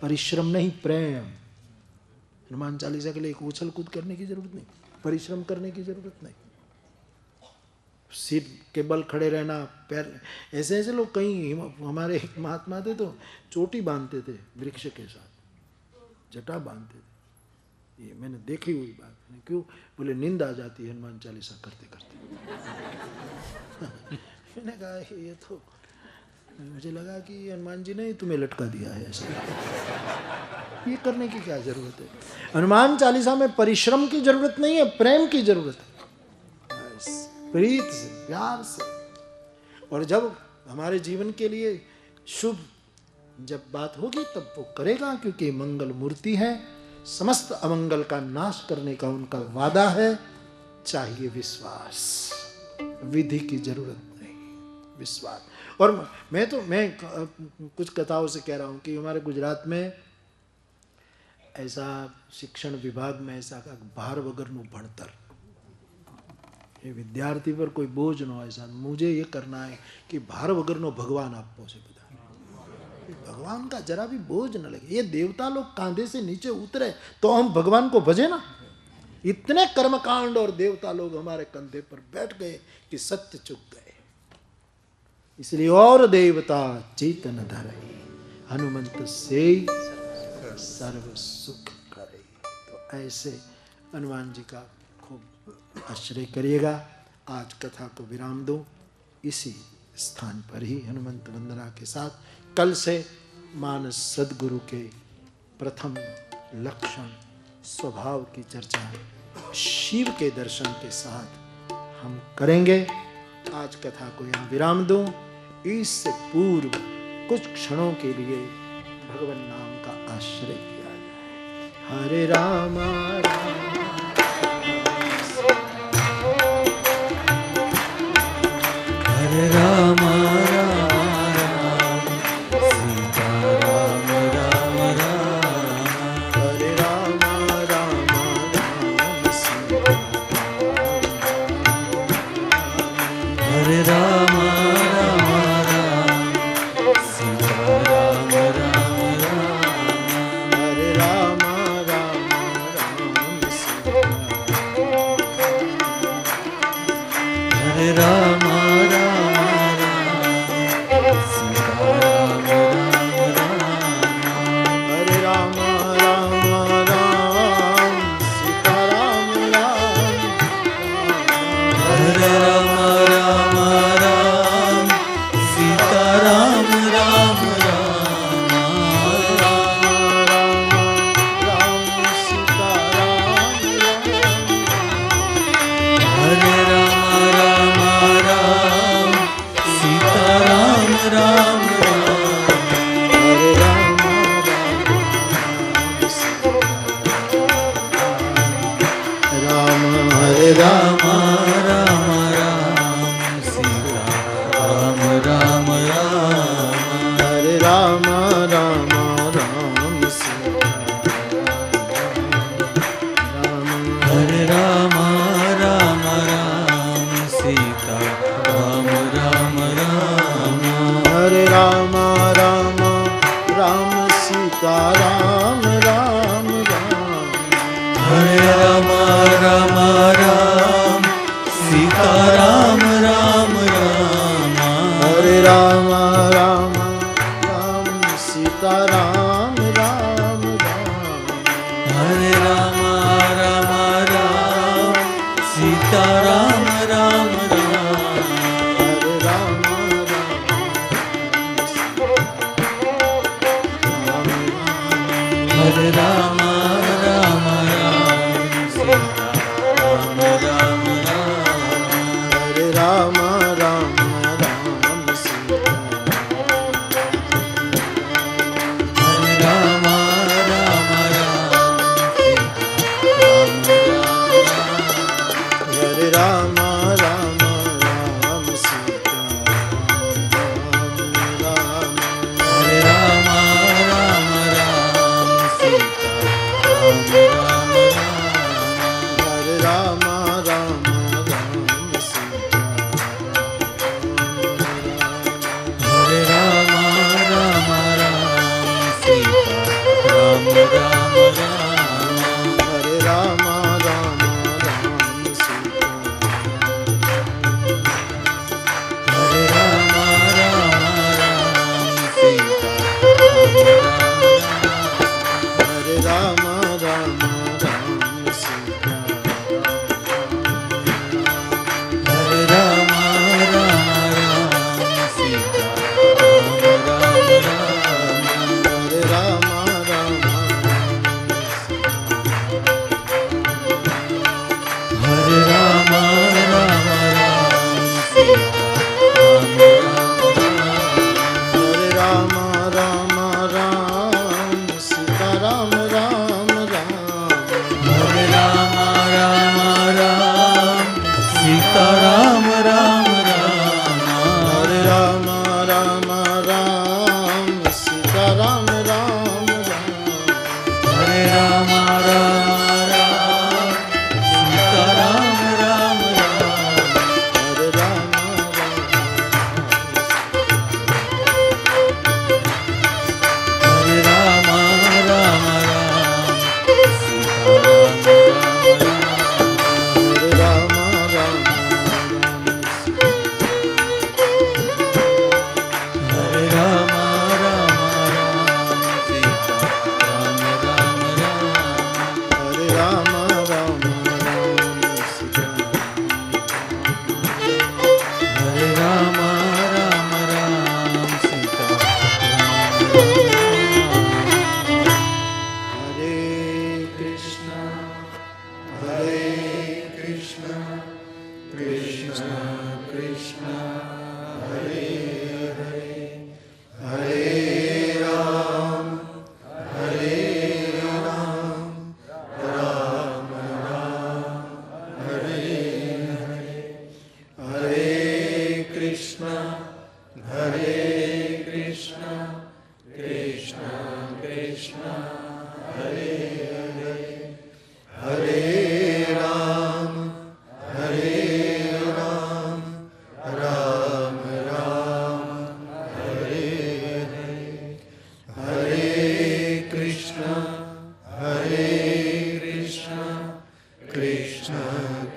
परिश्रम नहीं, प्रेम। हनुमान चालीसा के लिए एक उछल कूद करने की जरूरत नहीं, परिश्रम करने की जरूरत नहीं, सिर के बल खड़े रहना, पैर ऐसे ऐसे लोग। कहीं हमारे एक महात्मा थे तो चोटी बांधते थे वृक्ष के साथ, जटा बांधते थे। ये मैंने देखी हुई बात है। क्यों? बोले नींद आ जाती है हनुमान चालीसा करते करते। मैंने कहा ये तो, मुझे लगा कि हनुमान जी ने तुम्हें लटका दिया है ऐसे। ये करने की क्या जरूरत है? हनुमान चालीसा में परिश्रम की जरूरत नहीं है, प्रेम की जरूरत है, प्रीत से, प्यार से। और जब हमारे जीवन के लिए शुभ जब बात होगी तब वो करेगा, क्योंकि मंगल मूर्ति है। समस्त अमंगल का नाश करने का उनका वादा है। चाहिए विश्वास, विधि की जरूरत नहीं, विश्वास। और मैं कुछ कथाओं से कह रहा हूँ कि हमारे गुजरात में ऐसा शिक्षण विभाग में ऐसा का भार वगरનું ભણતર, ये विद्यार्थी पर कोई बोझ न हो। ऐसा मुझे ये करना है कि भार वगरનો भगवान आपको से बता, भगवान का जरा भी बोझ न लगे। ये देवता लोग कांधे से नीचे उतरे तो हम भगवान को भजे ना। इतने कर्मकांड और देवता लोग हमारे कंधे पर बैठ गए कि सत्य चुक गए। इसलिए और देवता चेतन धरई, हनुमंत से सर्व सुख करे। तो ऐसे हनुमान जी का खूब आश्रय करिएगा। आज कथा को विराम दो इसी स्थान पर ही हनुमंत वंदना के साथ। कल से मानस सद्गुरु के प्रथम लक्षण स्वभाव की चर्चा शिव के दर्शन के साथ हम करेंगे। आज कथा को यहाँ विराम दूं। इससे पूर्व कुछ क्षणों के लिए भगवान नाम का आश्रय किया जाए। हरे राम हरे राम राम राम सीता राम राम राम। हरे राम राम राम सीता हरे राम राम राम सीता राम राम राम। हरे राम राम राम सीता हरे राम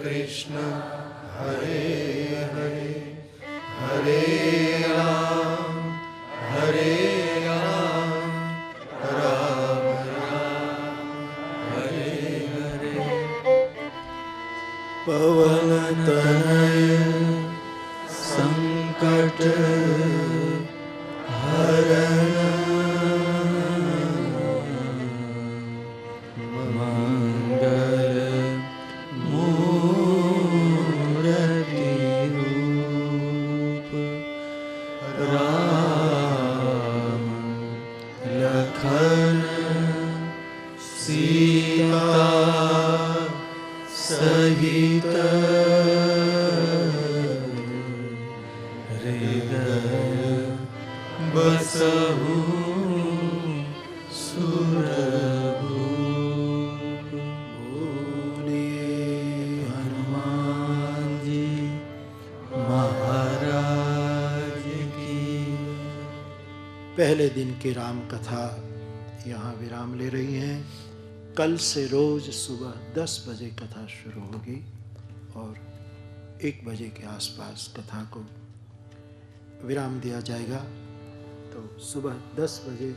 कृष्ण हरे हरे हरे राम राम राम हरे हरे। पवन तनय संकट हरण मंगल मूर्ति रूप राम लखन सीता सहित हृदय बसहु सुरभूप। बोलिए हनुमान जी महाराज की। पहले दिन की राम कथा यहाँ विराम ले रही हैं। कल से रोज सुबह 10 बजे कथा शुरू होगी और 1 बजे के आसपास कथा को विराम दिया जाएगा। तो सुबह 10 बजे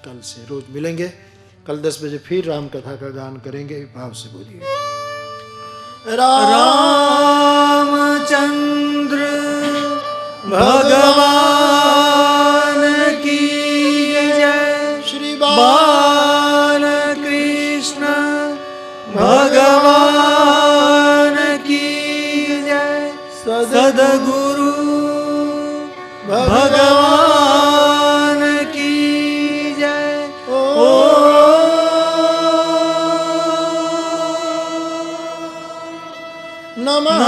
कल से रोज मिलेंगे। कल 10 बजे फिर राम कथा का गान करेंगे। भाव से बोलिए रामचंद्र भगवान की जय। श्री बालकृष्ण भगवान की जय। सद्गुरु भगवान की जय। ओ नमः